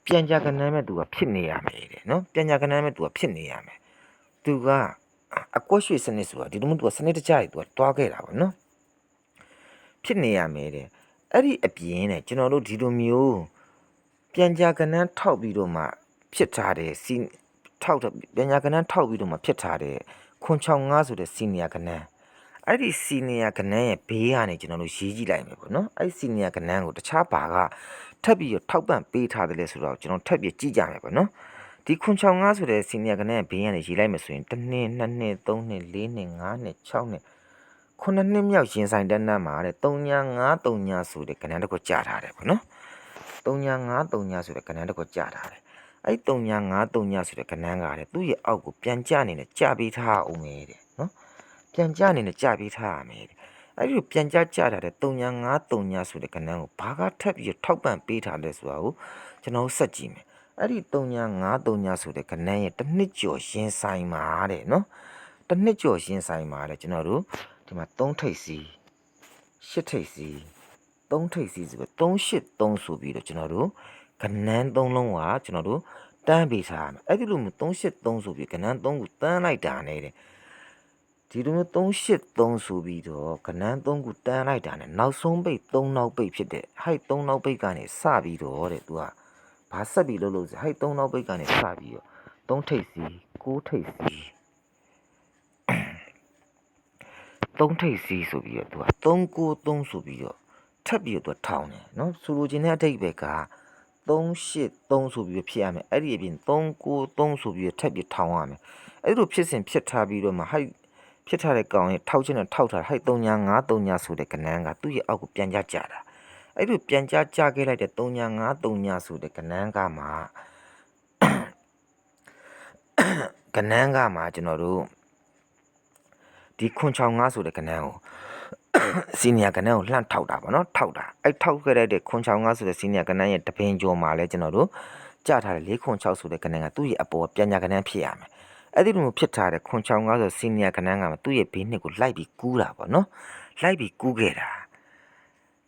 ပြန်ကြကဏ္ဍမဲ့သူကဖြစ်နေရမယ်တဲ့နော်ပြန်ကြကဏ္ဍမဲ့သူကဖြစ်နေရမယ်သူကအကွက်ရွှေစနစ်ဆိုတာဒီလိုမျိုးသူကစနစ်တကျကြီးသူကတွားခဲ့တာပေါ့နော်ဖြစ်နေရမယ်တဲ့အဲ့ဒီအပြင်တဲ့ကျွန်တော်တို့ဒီလိုမျိုးပြန်ကြကဏ္ဍထောက်ပြီးတော့မှဖြစ်ထားတဲ့စီထောက်ပြန်ကြကဏ္ဍထောက်ပြီးတော့မှဖြစ်ထားတဲ့ခွန်65ဆိုတဲ့စီနီယာကဏ္ဍအဲ့ဒီစီနီယာကဏ္ဍရဲ့ဘေးကနေကျွန်တော်တို့ရေးကြည့်လိုက်မယ်ပေါ့နော်အဲ့ဒီစီနီယာကဏ္ဍကိုတခြားဘာကထပ်ပြီးတော့ထောက်ပံ့ပေးထားတယ်လဲဆိုတော့ကျွန်တော်ထပ်ပြီးကြည့်ကြမယ်ပေါ့နော်ဒီခွန်65ဆိုတဲ့စီနီယာကဏ္ဍရဲ့ဘေးကနေရေးလိုက်မယ်ဆိုရင်1နှစ်2နှစ်3နှစ်4နှစ်5နှစ်6နှစ်9နှစ်မြောက်ရင်ဆိုင်တန်းတန်းမှာတဲ့3953ဆိုတဲ့ကဏ္ဍတစ်ခုကြားထားတယ်ပေါ့နော်3953ဆိုတဲ့ကဏ္ဍတစ်ခုကြားထားတယ်အဲ့3953ဆိုတဲ့ကဏ္ဍကတဲ့သူ့ရဲ့အောက်ကိုပြန်ကျနေနဲ့ကြပေးထားအောင်မယ်တဲ့နော်ပြန်ကျနေနဲ့ကြပေးထားရမယ်တဲ့အဲ့ဒီပြန်ကျထားတဲ့3953ဆိုတဲ့ကဏ္ဍကိုဘာကထပ်ပြီးထောက်ပံ့ပေးထားလဲဆိုတာကိုကျွန်တော်ဆက်ကြည့်မယ်အဲ့ဒီ3953ဆိုတဲ့ကဏ္ဍရဲ့တစ်နှစ်ကျော်ရင်ဆိုင်မှာတဲ့နော်တစ်နှစ်ကျော်ရင်ဆိုင်မှာတဲ့ကျွန်တော်တို့ဒီမှာ3ထိပ်စီ8ထိပ်စီ3ထိပ်စီဆိုပြီး383ဆိုပြီးတော့ကျွန်တော်တို့ကဏ္ဍ3လုံးကကျွန်တော်တို့တန်းပေးထားရမယ်အဲ့ဒီလိုမျိုး383ဆိုပြီးကဏ္ဍ3ခုတန်းလိုက်တာနဲ့တဲ့ဒီလိုမျိုး383ဆိုပြီးတော့ကဏ္ဍ3ခုတန်းလိုက်တာနဲ့နောက်ဆုံးပိတ်3နောက်ပိတ်ဖြစ်တဲ့ဟိုက်3နောက်ပိတ်ကနေစပြီးတော့တဲ့သူကဘာဆက်ပြီးလို့ဆိုဟိုက်3နောက်ပိတ်ကနေစပြီးတော့3ထိပ်စီ6ထိပ်စီ3ထိပ်စီဆိုပြီးတော့သူက393ဆိုပြီးတော့ထပ်ပြီးတော့ထောင်းတယ်နော်ဆိုလိုချင်တဲ့အဓိပ္ပာယ်က383ဆိုပြီးဖြစ်ရမယ်အဲ့ဒီအပြင်393ဆိုပြီးထပ်ပြီးထောင်းရမယ်အဲ့လိုဖြစ်စဉ်ဖြစ်ထားပြီးတော့မှဟိုက်ဖြစ်ထားတဲ့ကောင်ရဲ့ထောက်ချင်းနဲ့ထောက်ထားဟိုက်3953ဆိုတဲ့ကဏ္ဍကသူ့ရဲ့အောက်ကိုပြန်ကြကြတာအဲ့လိုပြန်ကြကြခဲ့လိုက်တဲ့3953ဆိုတဲ့ကဏ္ဍကမှကဏ္ဍကမှကျွန်တော်တို့ဒီ965ဆိုတဲ့ကဏ္ဍကိုစီနီယာကဏ္ဍကိုလှမ်းထောက်တာပေါ့နော်ထောက်တာအဲ့ထောက်ခဲ့တဲ့965ဆိုတဲ့စီနီယာကဏ္ဍရဲ့တပင်ကျော်မှာလဲကျွန်တော်တို့ကြားထားတဲ့406ဆိုတဲ့ကဏ္ဍကသူ့ရဲ့အပေါ်ပြန်ညာကဏ္ဍဖြစ်ရမယ်အဲ့ဒီလိုဖြစ်ထားတဲ့965ဆိုစီနီယာကဏ္ဍကသူ့ရဲ့ဘေးနှစ်ကိုလိုက်ပြီးကူးတာပေါ့နော်လိုက်ပြီးကူးခဲ့တာ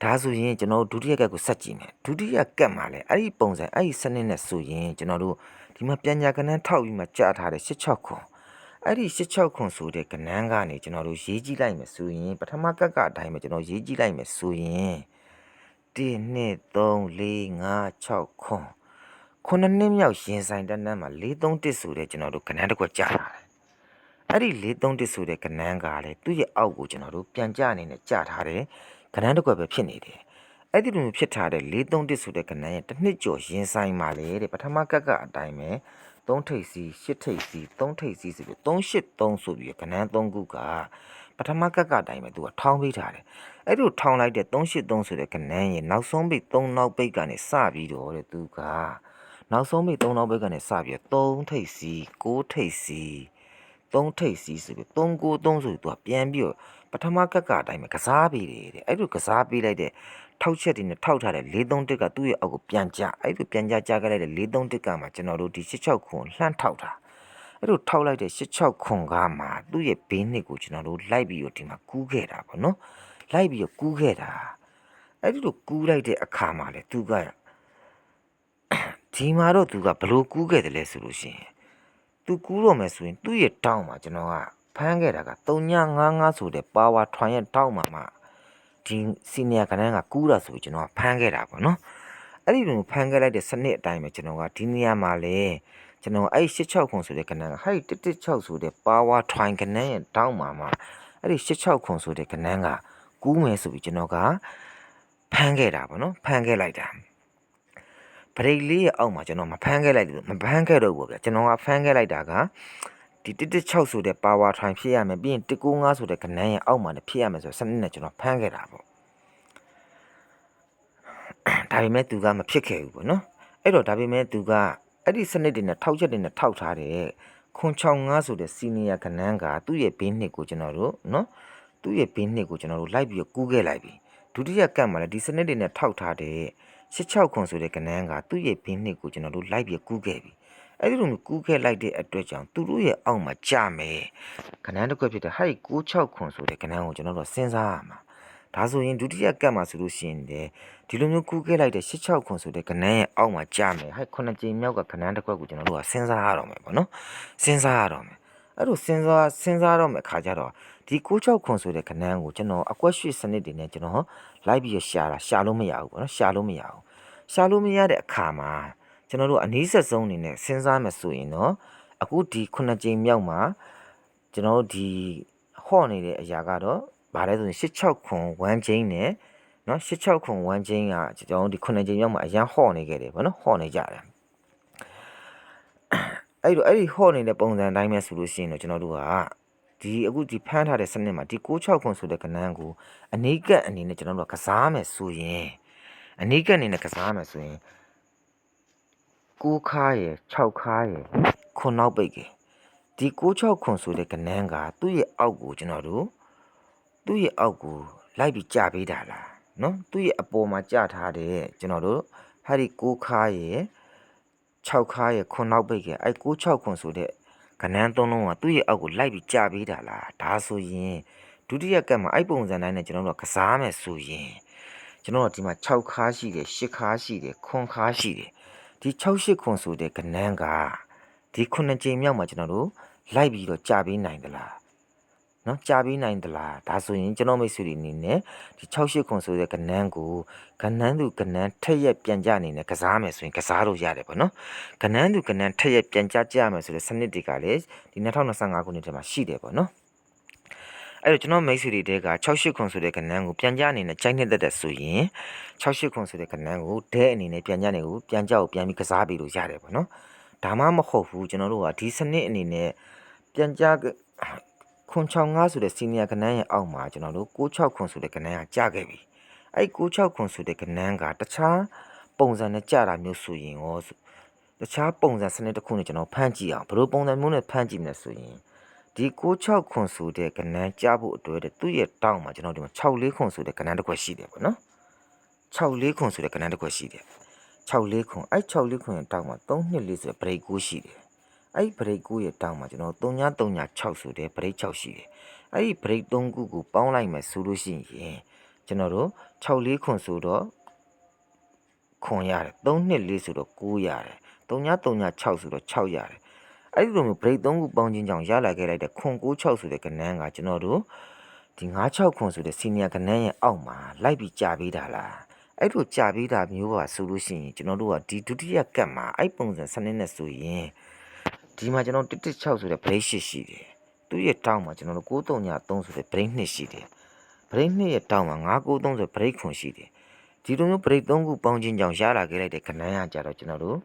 ဒါဆိုရင်ကျွန်တော်တို့ဒုတိယကတ်ကိုဆက်ကြည့်မယ်ဒုတိယကတ်မှာလဲအဲ့ဒီပုံစံအဲ့ဒီစနစ်နဲ့ဆိုရင်ကျွန်တော်တို့ဒီမှာပြန်ညာကဏ္ဍထောက်ပြီးမှကြားထားတဲ့86ခွန်အဲ့ဒီ86ခွန်ဆိုတဲ့ကဏ္ဍကနေကျွန်တော်တို့ရေးကြည့်လိုက်မယ်ဆိုရင်ပထမကတ်ကအတိုင်းပဲကျွန်တော်ရေးကြည့်လိုက်မယ်ဆိုရင်1 2 3 4 5 6ခွန်9နှစ်မြောက်ရင်ဆိုင်တန်းတန်းမှာ431ဆိုတဲ့ကျွန်တော်တို့ကဏ္ဍတစ်ခုကြားထားတယ်အဲ့ဒီ431ဆိုတဲ့ကဏ္ဍကလည်းသူ့ရဲ့အောက်ကိုကျွန်တော်တို့ပြန်ကြအနေနဲ့ကြားထားတယ်ကဏ္ဍတစ်ခုပဲဖြစ်နေတယ်အဲ့ဒီလိုဖြစ်ထားတဲ့431ဆိုတဲ့ကဏ္ဍရဲ့တစ်နှစ်ကျော်ရင်ဆိုင်မှာလေတဲ့ပထမကတ်ကအတိုင်းပဲ3ထိပ်စီ8ထိပ်စီ3ထိပ်စီဆိုပြီး383ဆိုပြီးကဏ္ဍ3ခုကပထမကတ်ကအတိုင်းပဲသူကထောင်းပေးထားတယ်အဲ့လိုထောင်းလိုက်တဲ့383ဆိုတဲ့ကဏ္ဍရဲ့နောက်ဆုံးပိတ်3နောက်ပိတ်ကနေစပြီးတော့တဲ့သူကနောက်ဆုံးပိတ်3နောက်ပိတ်ကနေစပြီးတော့3ထိပ်စီ6ထိပ်စီ3ထိပ်စီဆိုပြီး393ဆိုပြီးသူကပြန်ပြီးတော့ပထမကတ်ကအတိုင်းပဲကစားပေးတယ်တဲ့အဲ့လိုကစားပေးလိုက်တဲ့ထောက်ချက်တွေနဲ့ထောက်ထားတဲ့431ကသူ့ရဲ့အောက်ကိုပြန်ကြအဲ့လိုပြန်ကြခဲ့လိုက်တဲ့431ကမှကျွန်တော်တို့ဒီ86ခွန်လှမ်းထောက်တာအဲ့လိုထောက်လိုက်တဲ့86ခွန်ကမှသူ့ရဲ့ဘေးနှစ်ကိုကျွန်တော်တို့လိုက်ပြီးတော့ဒီမှာကူးခဲ့တာပေါ့နော်လိုက်ပြီးတော့ကူးခဲ့တာအဲ့ဒီလိုကူးလိုက်တဲ့အခါမှာလေသူကဒီမှာတော့သူကဘလို့ကူးခဲ့တယ်လဲဆိုလို့ရှိရင်သူကူးတော့မယ်ဆိုရင်သူ့ရဲ့တောင်းမှာကျွန်တော်ကဖမ်းခဲ့တာက3955ဆိုတဲ့ပါဝါထွန်ရဲ့တောင်းမှာဒီစီနီယာကဏ္ဍကကူးတာဆိုပြီးကျွန်တော်ကဖမ်းခဲ့တာပေါ့နော်အဲ့ဒီလိုဖမ်းခဲ့လိုက်တဲ့စနစ်အတိုင်းပဲကျွန်တော်ကဒီနေရာမှာလဲကျွန်တော်အဲ့86ခွန်ဆိုတဲ့ကဏ္ဍကဟဲ့116ဆိုတဲ့ပါဝါထွန်ကဏ္ဍရဲ့တောင်းမှာအဲ့ဒီ86ခွန်ဆိုတဲ့ကဏ္ဍကကူးမယ်ဆိုပြီးကျွန်တော်ကဖမ်းခဲ့တာပေါ့နော်ဖမ်းခဲ့လိုက်တာဗရိတ်လေးရဲ့အောက်မှာကျွန်တော်မဖမ်းခဲ့လိုက်လို့မဖမ်းခဲ့တော့ဘူးဗျကျွန်တော်ကဖမ်းခဲ့လိုက်တာကဒီ116ဆိုတဲ့ပါဝါထွန်ဖြစ်ရမယ်ပြီးရင်195ဆိုတဲ့ကဏ္ဍရဲ့အောက်မှာလည်းဖြစ်ရမယ်ဆိုစနစ်နဲ့ကျွန်တော်ဖမ်းခဲ့တာပေါ့ဒါပေမဲ့သူကမဖြစ်ခဲ့ဘူးပေါ့နော်အဲ့တော့ဒါပေမဲ့သူကအဲ့ဒီစနစ်တွေနဲ့ထောက်ချက်တွေနဲ့ထောက်ထားတဲ့965ဆိုတဲ့စီနီယာကဏ္ဍကသူ့ရဲ့ဘေးနှစ်ကိုကျွန်တော်တို့နော်သူ့ရဲ့ဘေးနှစ်ကိုကျွန်တော်တို့လိုက်ပြီးကူးခဲ့လိုက်ပြီဒုတိယကတ်မှာလည်းဒီစနစ်တွေနဲ့ထောက်ထားတဲ့86ခွန်ဆိုတဲ့ကဏ္ဍကသူ့ရဲ့ဘေးနှစ်ကိုကျွန်တော်တို့လိုက်ပြီးကူးခဲ့ပြီအဲ့ဒီလိုမျိုးကူးခဲ့လိုက်တဲ့အတွက်ကြောင့်သူတို့ရဲ့အောက်မှာကြာမယ်ကဏ္ဍတစ်ခုဖြစ်တဲ့ဟဲ့96ခွန်ဆိုတဲ့ကဏ္ဍကိုကျွန်တော်တို့စဉ်းစားရမှာ ဒါဆိုရင်ဒုတိယကတ်မှာဆိုလို့ရှိရင်လေဒီလိုမျိုးကူးခဲ့လိုက်တဲ့86ခွန်ဆိုတဲ့ကနန်းရဲ့အောက်မှာကြာမယ်ဟဲ့9ကြိမ်မြောက်ကကနန်းတစ်ခွက်ကိုကျွန်တော်တို့ကစဉ်းစားရတော့မယ်ပေါ့နော်စဉ်းစားရတော့မယ်အဲ့လိုစဉ်းစားတော့မယ်ခါကြတော့ဒီ96ခွန်ဆိုတဲ့ကနန်းကိုကျွန်တော်အကွက်ရွှေစနစ်တွေနဲ့ကျွန်တော်လိုက်ပြီးရှာလို့မရဘူးပေါ့နော်ရှာလို့မရတဲ့အခါမှာကျွန်တော်တို့အနည်းဆက်ဆုံးအနေနဲ့စဉ်းစားမယ်ဆိုရင်တော့အခုဒီ9ကြိမ်မြောက်မှာကျွန်တော်တို့ဒီဟော့နေတဲ့အရာကတော့ဗါလဲဆိုရင်86ခွန်1ချင်းနဲ့နော်86ခွန်1ချင်းကကျွန်တော်တို့ဒီ9ကြိမ်မြောက်မှာအရန်ဟော့နေခဲ့တယ်ဗောနော်ဟော့နေကြတယ်အဲ့ဒီဟော့နေတဲ့ပုံစံအတိုင်းပဲဆိုလို့ရှိရင်တော့ကျွန်တော်တို့ကဒီအခုဒီဖမ်းထားတဲ့စနစ်မှာဒီ96ခွန်ဆိုတဲ့ကဏ္ဍကိုအနိကတ်အနေနဲ့ကျွန်တော်တို့ကစားမယ်ဆိုရင်အနိကတ်အနေနဲ့ကစားမယ်ဆိုရင်6ခါရယ်6ခါရယ်ခွန်နောက်ပိတ်ကဒီ96ခွန်ဆိုတဲ့ကဏ္ဍကသူ့ရဲ့အောက်ကိုကျွန်တော်တို့သူ့ရဲ့အောက်ကိုလိုက်ပြီးကြာပေးတာလားနော်သူ့ရဲ့အပေါ်မှာကြာထားတဲ့ကျွန်တော်တို့ဟာဒီ6ခါရယ်6ခါရယ်ခွန်နောက်ပိတ်ကအဲ့96ခွန်ဆိုတဲ့ကဏ္ဍသုံးလုံးကသူ့ရဲ့အောက်ကိုလိုက်ပြီးကြာပေးတာလားဒါဆိုရင်ဒုတိယကတ်မှာအဲ့ပုံစံတိုင်းနဲ့ကျွန်တော်တို့ကစားမယ်ဆိုရင်ကျွန်တော်တို့ဒီမှာ6ခါရှိတယ်10ခါရှိတယ်ခွန်ခါရှိတယ်ဒီ68ခွန်ဆိုတဲ့ကဏ္ဍကဒီ9ကြိမ်မြောက်မှာကျွန်တော်တို့လိုက်ပြီးတော့ကြာပေးနိုင်သလားနော်ကြာပေးနိုင်သလားဒါဆိုရင်ကျွန်တော်မိတ်ဆွေတွေအနေနဲ့ဒီ68ခွန်ဆိုတဲ့ကဏ္ဍကိုကဏ္ဍသူကဏ္ဍထက်ရက်ပြန်ကြအနေနဲ့ကစားမယ်ဆိုရင်ကစားလို့ရတယ်ပေါ့နော်ကဏ္ဍသူကဏ္ဍထက်ရက်ပြန်ကြမယ်ဆိုတဲ့စနစ်တွေကလည်းဒီ2025ခုနှစ်ထဲမှာရှိတယ်ပေါ့နော်အဲ့တော့ကျွန်တော်မိတ်ဆွေတွေတဲက68ခွန်ဆိုတဲ့ကဏ္ဍကိုပြန်ကြအနေနဲ့ကြိုက်နေတဲ့ဆိုရင်68ခွန်ဆိုတဲ့ကဏ္ဍကိုဒဲအနေနဲ့ပြန်ကြနေကိုပြန်ကြကိုပြန်ပြီးကစားပြီးလို့ရတယ်ပေါ့နော်ဒါမှမဟုတ်ဘူးကျွန်တော်တို့ကဒီစနစ်အနေနဲ့ပြန်ကြခွန်65ဆိုတဲ့စီနီယာကဏ္ဍရဲ့အောက်မှာကျွန်တော်တို့96ခွန်ဆိုတဲ့ကဏ္ဍကကြာခဲ့ပြီအဲ့96ခွန်ဆိုတဲ့ကဏ္ဍကတခြားပုံစံနဲ့ကြာတာမျိုးဆိုရင်ရောတခြားပုံစံစနစ်တစ်ခုနဲ့ကျွန်တော်ဖမ်းကြည့်အောင်ဘယ်လိုပုံစံမျိုးနဲ့ဖမ်းကြည့်မလဲဆိုရင်ဒီ96ခွန်ဆိုတဲ့ကဏ္ဍကြာဖို့အတွက်သူ့ရဲ့တောင်းမှာကျွန်တော်ဒီမှာ64ခွန်ဆိုတဲ့ကဏ္ဍတစ်ခွက်ရှိတယ်ပေါ့နော်64ခွန်ဆိုတဲ့ကဏ္ဍတစ်ခွက်ရှိတယ်64ခွန်အဲ့64ခွန်ရဲ့တောင်းမှာ324ဆိုတဲ့ break 9ရှိတယ်အဲ့ break 9ရဲ့တောင်းမှာကျွန်တော်3336ဆိုတဲ့ break 6ရှိတယ်အဲ့ဒီ break 3ခုကိုပေါင်းလိုက်မယ်ဆိုလို့ရှိရင်ကျွန်တော်တို့64ခွန်ဆိုတော့ခွန်ရတယ်324ဆိုတော့9ရတယ်3336ဆိုတော့6ရတယ်အဲ့ဒီလိုမျိုး break 3ခုပေါင်းခြင်းကြောင့်ရလာခဲ့လိုက်တဲ့ခွန်96ဆိုတဲ့ကဏ္ဍကကျွန်တော်တို့ဒီ96ခွန်ဆိုတဲ့ senior ကဏ္ဍရဲ့အောက်မှာလိုက်ပြီးကြာပေးတာလားအဲ့လိုကြာပေးတာမျိုးပါဆိုလို့ရှိရင်ကျွန်တော်တို့ကဒီဒုတိယကတ်မှာအဲ့ပုံစံစနစ်နဲ့ဆိုရင်ဒီမှာကျွန်တော်116ဆိုတဲ့ break 8ရှိတယ်သူ့ရဲ့တောင်းမှာကျွန်တော်တို့933ဆိုတဲ့ break 2ရှိတယ် break 2ရဲ့တောင်းမှာ993ဆို break ခွန်ရှိတယ်ဒီလိုမျိုး break 3ခုပေါင်းခြင်းကြောင့်ရလာခဲ့လိုက်တဲ့ကဏ္ဍရကြတော့ကျွန်တော်တို့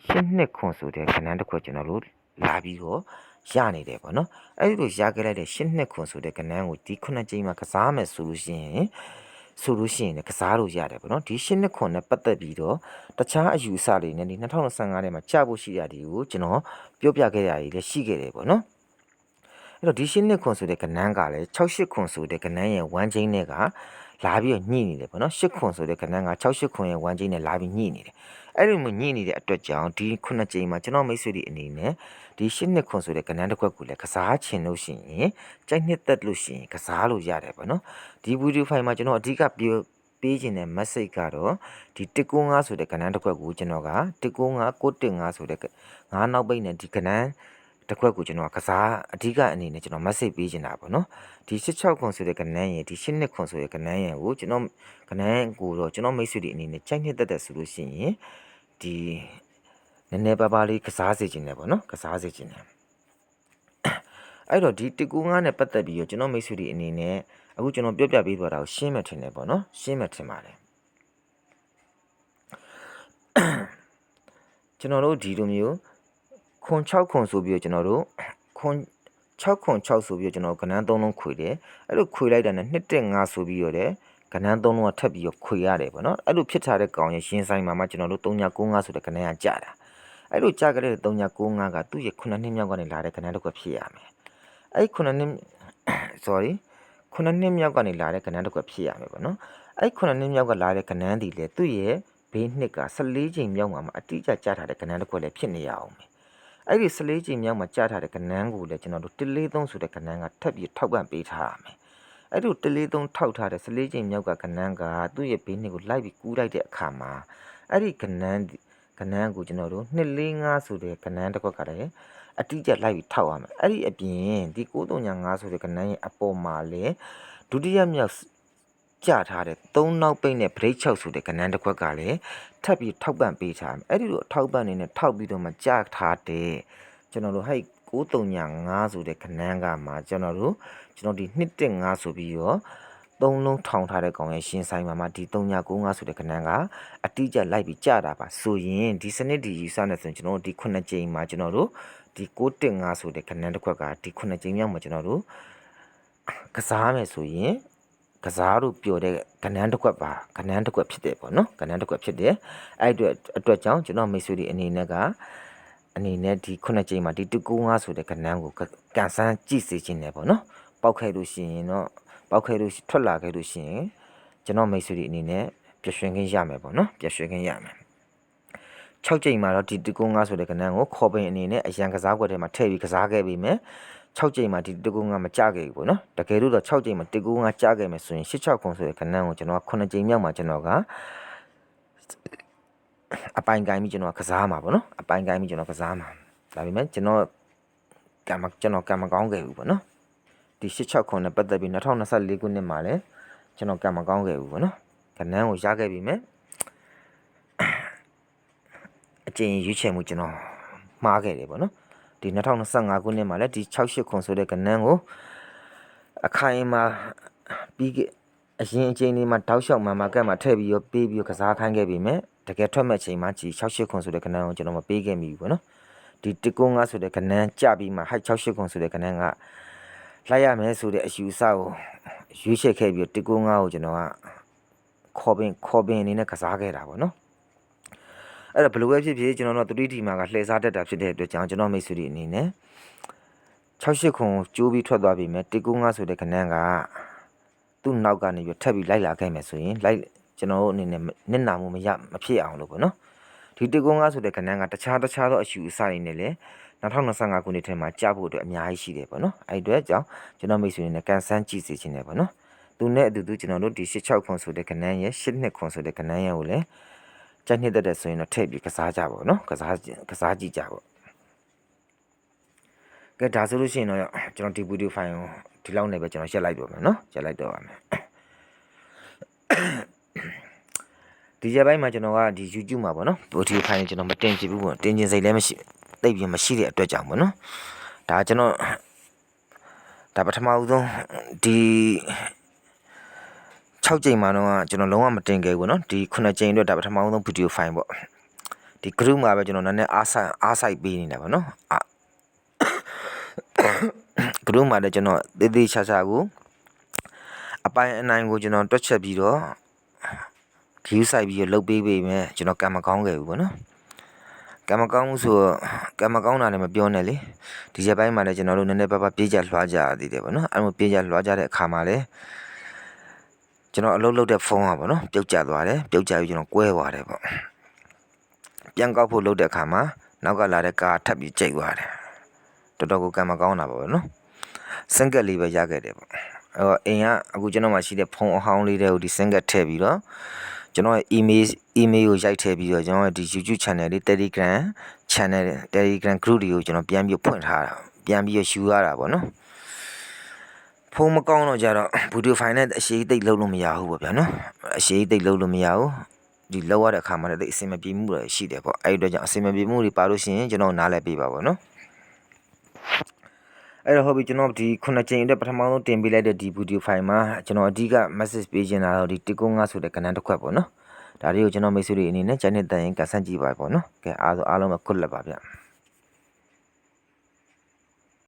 8ခွန်ဆိုတဲ့ကဏ္ဍတစ်ခွက်ကျွန်တော်တို့လာပြီးတော့ရနေတယ်ပေါ့နော်အဲ့ဒီလိုရခဲ့လိုက်တဲ့8ခွန်ဆိုတဲ့ကဏ္ဍကိုဒီ9ကြိမ်မှာကစားမယ်ဆိုလို့ရှိရင်လည်းကစားလို့ရတယ်ပေါ့နော်ဒီ8ခွန်နဲ့ပတ်သက်ပြီးတော့တခြားအယူအဆတွေနဲ့ဒီ2025ထဲမှာကြာဖို့ရှိရတဲ့ကိုကျွန်တော်ပြောပြခဲ့ရည်လည်းရှိခဲ့တယ်ပေါ့နော်အဲ့တော့ဒီ8ခွန်ဆိုတဲ့ကဏ္ဍကလည်း68ခွန်ဆိုတဲ့ကဏ္ဍရဲ့1ချင်းနဲ့ကလာပြီးတော့ညှိနေတယ်ပေါ့နော်8ခွန်ဆိုတဲ့ကဏ္ဍက68ခွန်ရဲ့1ချင်းနဲ့လာပြီးညှိနေတယ်အဲ့လိုမျိုးညှိနေတဲ့အတွက်ကြောင့်ဒီ9ကြိမ်မှာကျွန်တော်မိတ်ဆွေတွေအနေနဲ့ဒီ8ခွန်ဆိုတဲ့ကဏ္ဍတစ်ခွက်ကိုလည်းကစားချင်လို့ရှိရင်ကြိုက်နှစ်သက်လို့ရှိရင်ကစားလို့ရတယ်ပေါ့နော်ဒီဗီဒီယိုဖိုင်မှာကျွန်တော်အဓိကပေးခြင်းတဲ့ message ကတော့ဒီ195ဆိုတဲ့ကဏ္ဍတစ်ခွက်ကိုကျွန်တော်က195ဆိုတဲ့ငါးနောက်ပိတ်နဲ့ဒီကဏ္ဍတစ်ခွက်ကိုကျွန်တော်ကစားအဓိကအနေနဲ့ကျွန်တော် message ပေးခြင်းတာပေါ့နော်ဒီ16ခွန်ဆိုတဲ့ကဏ္ဍရဲ့ဒီ8ခွန်ဆိုတဲ့ကဏ္ဍရဲ့ကိုကျွန်တော်ကဏ္ဍကိုတော့ကျွန်တော်မိတ်ဆွေတွေအနေနဲ့ကြိုက်နှစ်သက်ဆိုလို့ရှိရင်ဒီနည်းနည်းပါးပါးလေးကစားစေခြင်းတယ်ပေါ့နော်ကစားစေခြင်းတယ်အဲ့တော့ဒီ195နဲ့ပတ်သက်ပြီးတော့ကျွန်တော်မိတ်ဆွေတွေအနေနဲ့အခုကျွန်တော်ပြောပြပေးသွားတာကိုရှင်းမှထင်တယ်ပေါ့နော်ရှင်းမှထင်ပါတယ်ကျွန်တော်တို့ဒီလိုမျိုးခွန်6ခွန်ဆိုပြီးတော့ကျွန်တော်တို့ခွန်6ခွန်6ဆိုပြီးတော့ကျွန်တော်ကဏ္ဍ3လုံးခွေတယ်အဲ့လိုခွေလိုက်တာနဲ့2.5ဆိုပြီးတော့ကဏ္ဍ3လုံးကထပ်ပြီးတော့ခွေရတယ်ပေါ့နော်အဲ့လိုဖြစ်ထားတဲ့ကောင်ရဲ့ရှင်းဆိုင်မှာမှကျွန်တော်တို့395ဆိုတဲ့ကဏ္ဍကကြာတာအဲ့လိုကြာကြတဲ့395ကသူ့ရဲ့9နှစ်မြောက်ကနေလာတဲ့ကဏ္ဍတစ်ခုဖြစ်ရမယ်အဲ့9နှစ်9နှစ်မြောက်ကနေလာတဲ့ကဏ္ဍတစ်ခုဖြစ်ရမယ်ပေါ့နော်အဲ့9နှစ်မြောက်ကလာတဲ့ကဏ္ဍဒီလေသူ့ရဲ့ဘေးနှစ်က14ချိန်မြောက်မှာအတိအကျကြာထားတဲ့ကဏ္ဍတစ်ခုလည်းဖြစ်နေရအောင်မယ်အဲ့ဒီ14ချိန်မြောက်မှာကြာထားတဲ့ကဏ္ဍကိုလည်းကျွန်တော်တို့143ဆိုတဲ့ကဏ္ဍကထပ်ပြီးထောက်ပံ့ပေးထားရမယ် အဲ့လိုတလေးသုံးထောက်ထားတဲ့14ချိန်မြောက်ကကနန်းကသူ့ရဲ့ဘေးနှစ်ကိုလိုက်ပြီးကူးလိုက်တဲ့အခါမှာအဲ့ဒီကနန်းကိုကျွန်တော်တို့245ဆိုတဲ့ကနန်းတစ်ခွက်ကလည်းအတိအကျလိုက်ပြီးထောက်ရမယ်အဲ့ဒီအပြင်ဒီ935ဆိုတဲ့ကနန်းရဲ့အပေါ်မှာလည်းဒုတိယမြောက်ကြထားတဲ့3နောက်ပိတ်နဲ့ break 6ဆိုတဲ့ကနန်းတစ်ခွက်ကလည်းထပ်ပြီးထောက်ပံ့ပေးထားမယ်အဲ့ဒီလိုထောက်ပံ့နေနဲ့ထောက်ပြီးတော့မှကြားထားတဲ့ကျွန်တော်တို့ဟဲ့935ဆိုတဲ့ကနန်းကမှာကျွန်တော်ဒီ215ဆိုပြီးတော့သုံးလုံးထောင်ထားတဲ့ကောင်ရဲ့ရှင်းဆိုင်မှာဒီ3995ဆိုတဲ့ကနန်းကအတိအကျလိုက်ပြီးကြာတာပါဆိုရင်ဒီစနစ်ဒီယူဆနေဆိုရင်ကျွန်တော်တို့ဒီ9ကြိမ်မှာကျွန်တော်တို့ဒီ915ဆိုတဲ့ကနန်းတစ်ခွက်ကဒီ9ကြိမ်မြောက်မှာကျွန်တော်တို့ကစားမယ်ဆိုရင်ကစားလို့ပြောတဲ့ကနန်းတစ်ခွက်ပါကနန်းတစ်ခွက်ဖြစ်တယ်ပေါ့နော်ကနန်းတစ်ခွက်ဖြစ်တယ်အဲ့အတွက်ကြောင့်ကျွန်တော်မိတ်ဆွေတွေအနေနဲ့ဒီ9ကြိမ်မှာဒီ295ဆိုတဲ့ကနန်းကိုကန်ဆန်းကြည့်စေခြင်းနဲ့ပေါ့နော်ပောက်ခဲ့လို့ရှိရင်တော့ထွက်လာခဲ့လို့ရှိရင်ကျွန်တော်မိတ်ဆွေတွေအနေနဲ့ပြည့်ရွှင်ခင်းရမယ်ပေါ့နော်ပြည့်ရွှင်ခင်းရမယ်6ကြိမ်မှာတော့ဒီ295ဆိုတဲ့ကနန်းကိုခေါ်ပင်အနေနဲ့အရန်ကစားကွက်ထဲမှာထည့်ပြီးကစားခဲ့ပြီးမယ်6ကြိမ်မှာဒီ295မကြခဲ့ဘူးပေါ့နော်တကယ်လို့တော့6ကြိမ်မှာ295ကြခဲ့မယ်ဆိုရင်86ခုဆိုတဲ့ကနန်းကိုကျွန်တော်က9ကြိမ်မြောက်မှာကျွန်တော်ကအပိုင်ကိုင်းပြီးကျွန်တော်ကစားမှာပေါ့နော်အပိုင်ကိုင်းပြီးကျွန်တော်ကစားမှာဒါပေမဲ့ကျွန်တော်ကံမကောင်းခဲ့ဘူးပေါ့နော်ဒီ86ခုနဲ့ပတ်သက်ပြီး2024ခုနှစ်မှာလည်းကျွန်တော်ကံမကောင်းခဲ့ဘူးပေါ့နော်ကနန်းကိုရခဲ့ပြီမဲ့အကျဉ်းရွေးချယ်မှုကျွန်တော်မှားခဲ့တယ်ပေါ့နော်ဒီ2025ခုနှစ်မှာလည်းဒီ68ခုဆိုတဲ့ကနန်းကိုအခိုင်အမာပြီးအရင်အချိန်လေးမှာတောက်လျှောက်မှာကတ်မှာထည့်ပြီးရောပေးပြီးကစားခိုင်းခဲ့ပြီမဲ့တကယ်ထွက်မဲ့ချိန်မှာကြီး68ခုဆိုတဲ့ကနန်းကိုကျွန်တော်မပေးခဲ့မိဘူးပေါ့နော်ဒီ195ဆိုတဲ့ကနန်းကြပြီးမှဟိုက်68ခုဆိုတဲ့ကနန်းကလိုက်ရမယ်ဆိုတဲ့အယူအဆကိုရွေးချယ်ခဲ့ပြီး195ကိုကျွန်တော်ကခေါ်ပင်အနေနဲ့ကစားခဲ့တာပေါ့နော်အဲ့တော့ဘယ်လိုပဲဖြစ်ဖြစ်ကျွန်တော်တို့3D မှာကလှည့်စားတတ်တာဖြစ်တဲ့အတွက်ကြောင့်ကျွန်တော်မိတ်ဆွေတွေအနေနဲ့68ခုကျိုးပြီးထွက်သွားပြီမဲ့195ဆိုတဲ့ကနန်းကသူ့နောက်ကနေပြီးထပ်ပြီးလိုက်လာခဲ့မယ်ဆိုရင်ကျွန်တော်တို့အနေနဲ့နစ်နာမှုမဖြစ်အောင်လို့ပေါ့နော်ဒီ195ဆိုတဲ့ကနန်းကတခြားသောအယူအဆတွေနဲ့လည်း2025ခုနှစ်ထဲမှာကြာဖို့အတွက်အများကြီးရှိတယ်ပေါ့နော်အဲ့အတွက်ကြောင့်ကျွန်တော်မိတ်ဆွေတွေနဲ့ကန်ဆန်းကြည့်စေချင်တယ်ပေါ့နော်သူနဲ့အတူကျွန်တော်တို့ဒီ86ခွန်ဆိုတဲ့ကနန်းရဲ့82ခွန်ဆိုတဲ့ကနန်းရဲ့ကိုလည်းကြိုက်နှစ်တဲ့ဆိုရင်တော့ထည့်ပြီးကစားကြပါနော်ကစားကြည့်ကြပါကဲဒါဆိုလို့ရှိရင်တော့ကျွန်တော်ဒီဗီဒီယိုဖိုင်ကိုဒီလောက်နဲ့ပဲကျွန်တော်ရက်လိုက်တော့မယ်နော်ရက်လိုက်တော့ပါမယ်ဒီရက်ပိုင်းမှာကျွန်တော်ကဒီ YouTube မှာပေါ့နော်ဗီဒီယိုဖိုင်ကျွန်တော်မတင်ပြဘူးပေါ့တင်ကျင်စိတ်လည်းမရှိသိပ်ပြီးမရှိတဲ့အတွက်ကြောင့်ပေါ့နော်ဒါကျွန်တော်ဒါပထမဦးဆုံးဒီ6ကြိမ်မှာတော့ကျွန်တော်လုံးဝမတင်ခဲ့ဘူးเนาะဒီ9ကြိမ်အတွက်ဒါပထမဆုံးဗီဒီယိုဖိုင်ပေါ့ဒီ group မှာပဲကျွန်တော်နည်းနည်းအားဆိုင်ပေးနေတာပေါ့เนาะgroup မှာလည်းကျွန်တော်သေးချာကိုအပိုင်းအနိုင်ကိုကျွန်တော်တွက်ချက်ပြီးတော့ view ဆိုင်ပြီးလုပ်ပေးမယ်ကျွန်တော်ကံမကောင်းခဲ့ဘူးပေါ့เนาะကံမကောင်းမှုဆိုကံမကောင်းတာလည်းမပြောနဲ့လေဒီရက်ပိုင်းမှာလည်းကျွန်တော်တို့နည်းနည်းပါးပါးပြေးကြလွှားကြရသေးတယ်ပေါ့เนาะအဲ့လိုပြေးကြလွှားကြတဲ့အခါမှာလည်းကျွန်တော်အလုပ်လုပ်တဲ့ဖုန်းပါနော်ပြုတ်ကျသွားတယ်ပြုတ်ကျပြီးကျွန်တော်ကွဲသွားတယ်ပေါ့ပြန်ကောက်ဖို့လုပ်တဲ့အခါမှာနောက်ကလာတဲ့ကားထပ်ပြီးကျိတ်သွားတယ်တော်တော်ကိုကံမကောင်းတာပါပဲနော်စင်ကက်လေးပဲရခဲ့တယ်ပေါ့အိမ်ကအခုကျွန်တော်မှရှိတဲ့ဖုန်းအဟောင်းလေးတွေကိုဒီစင်ကက်ထည့်ပြီးတော့ကျွန်တော် email ကိုရိုက်ထည့်ပြီးတော့ကျွန်တော်ဒီ YouTube channel လေး Telegram group တွေကိုကျွန်တော်ပြန်ပြီးဖွင့်ထားတာပြန်ပြီးယူရတာပေါ့နော်ဖုန်းမကောင်းတော့ကြတော့ဗီဒီယိုဖိုင်နဲ့အရှိသိပ်လုံးလို့မရဘူးပေါ့ဗျာနော်အရှိသိပ်လုံးလို့မရဘူးဒီလောက်ရတဲ့အခါမှာလည်းအဆင်မပြေမှုတွေရှိတယ်ပေါ့အဲ့ဒီတော့ကြောင့်အဆင်မပြေမှုတွေပါလို့ရှိရင်ကျွန်တော်နားလည်ပေးပါပေါ့နော်အဲ့တော့ဟုတ်ပြီကျွန်တော်ဒီ9ကြိမ်အတွက်ပထမဆုံးတင်ပေးလိုက်တဲ့ဒီဗီဒီယိုဖိုင်မှာကျွန်တော်အဓိက message ပေးချင်တာတော့ဒီ195ဆိုတဲ့ကဏ္ဍတစ်ခွက်ပေါ့နော်ဒါတွေကိုကျွန်တော်မိတ်ဆွေတွေအနေနဲ့ကျန်တဲ့တိုင်ရင်ကဆန့်ကြည့်ပါပေါ့နော်ကဲအားလုံးပဲခွတ်လက်ပါဗျ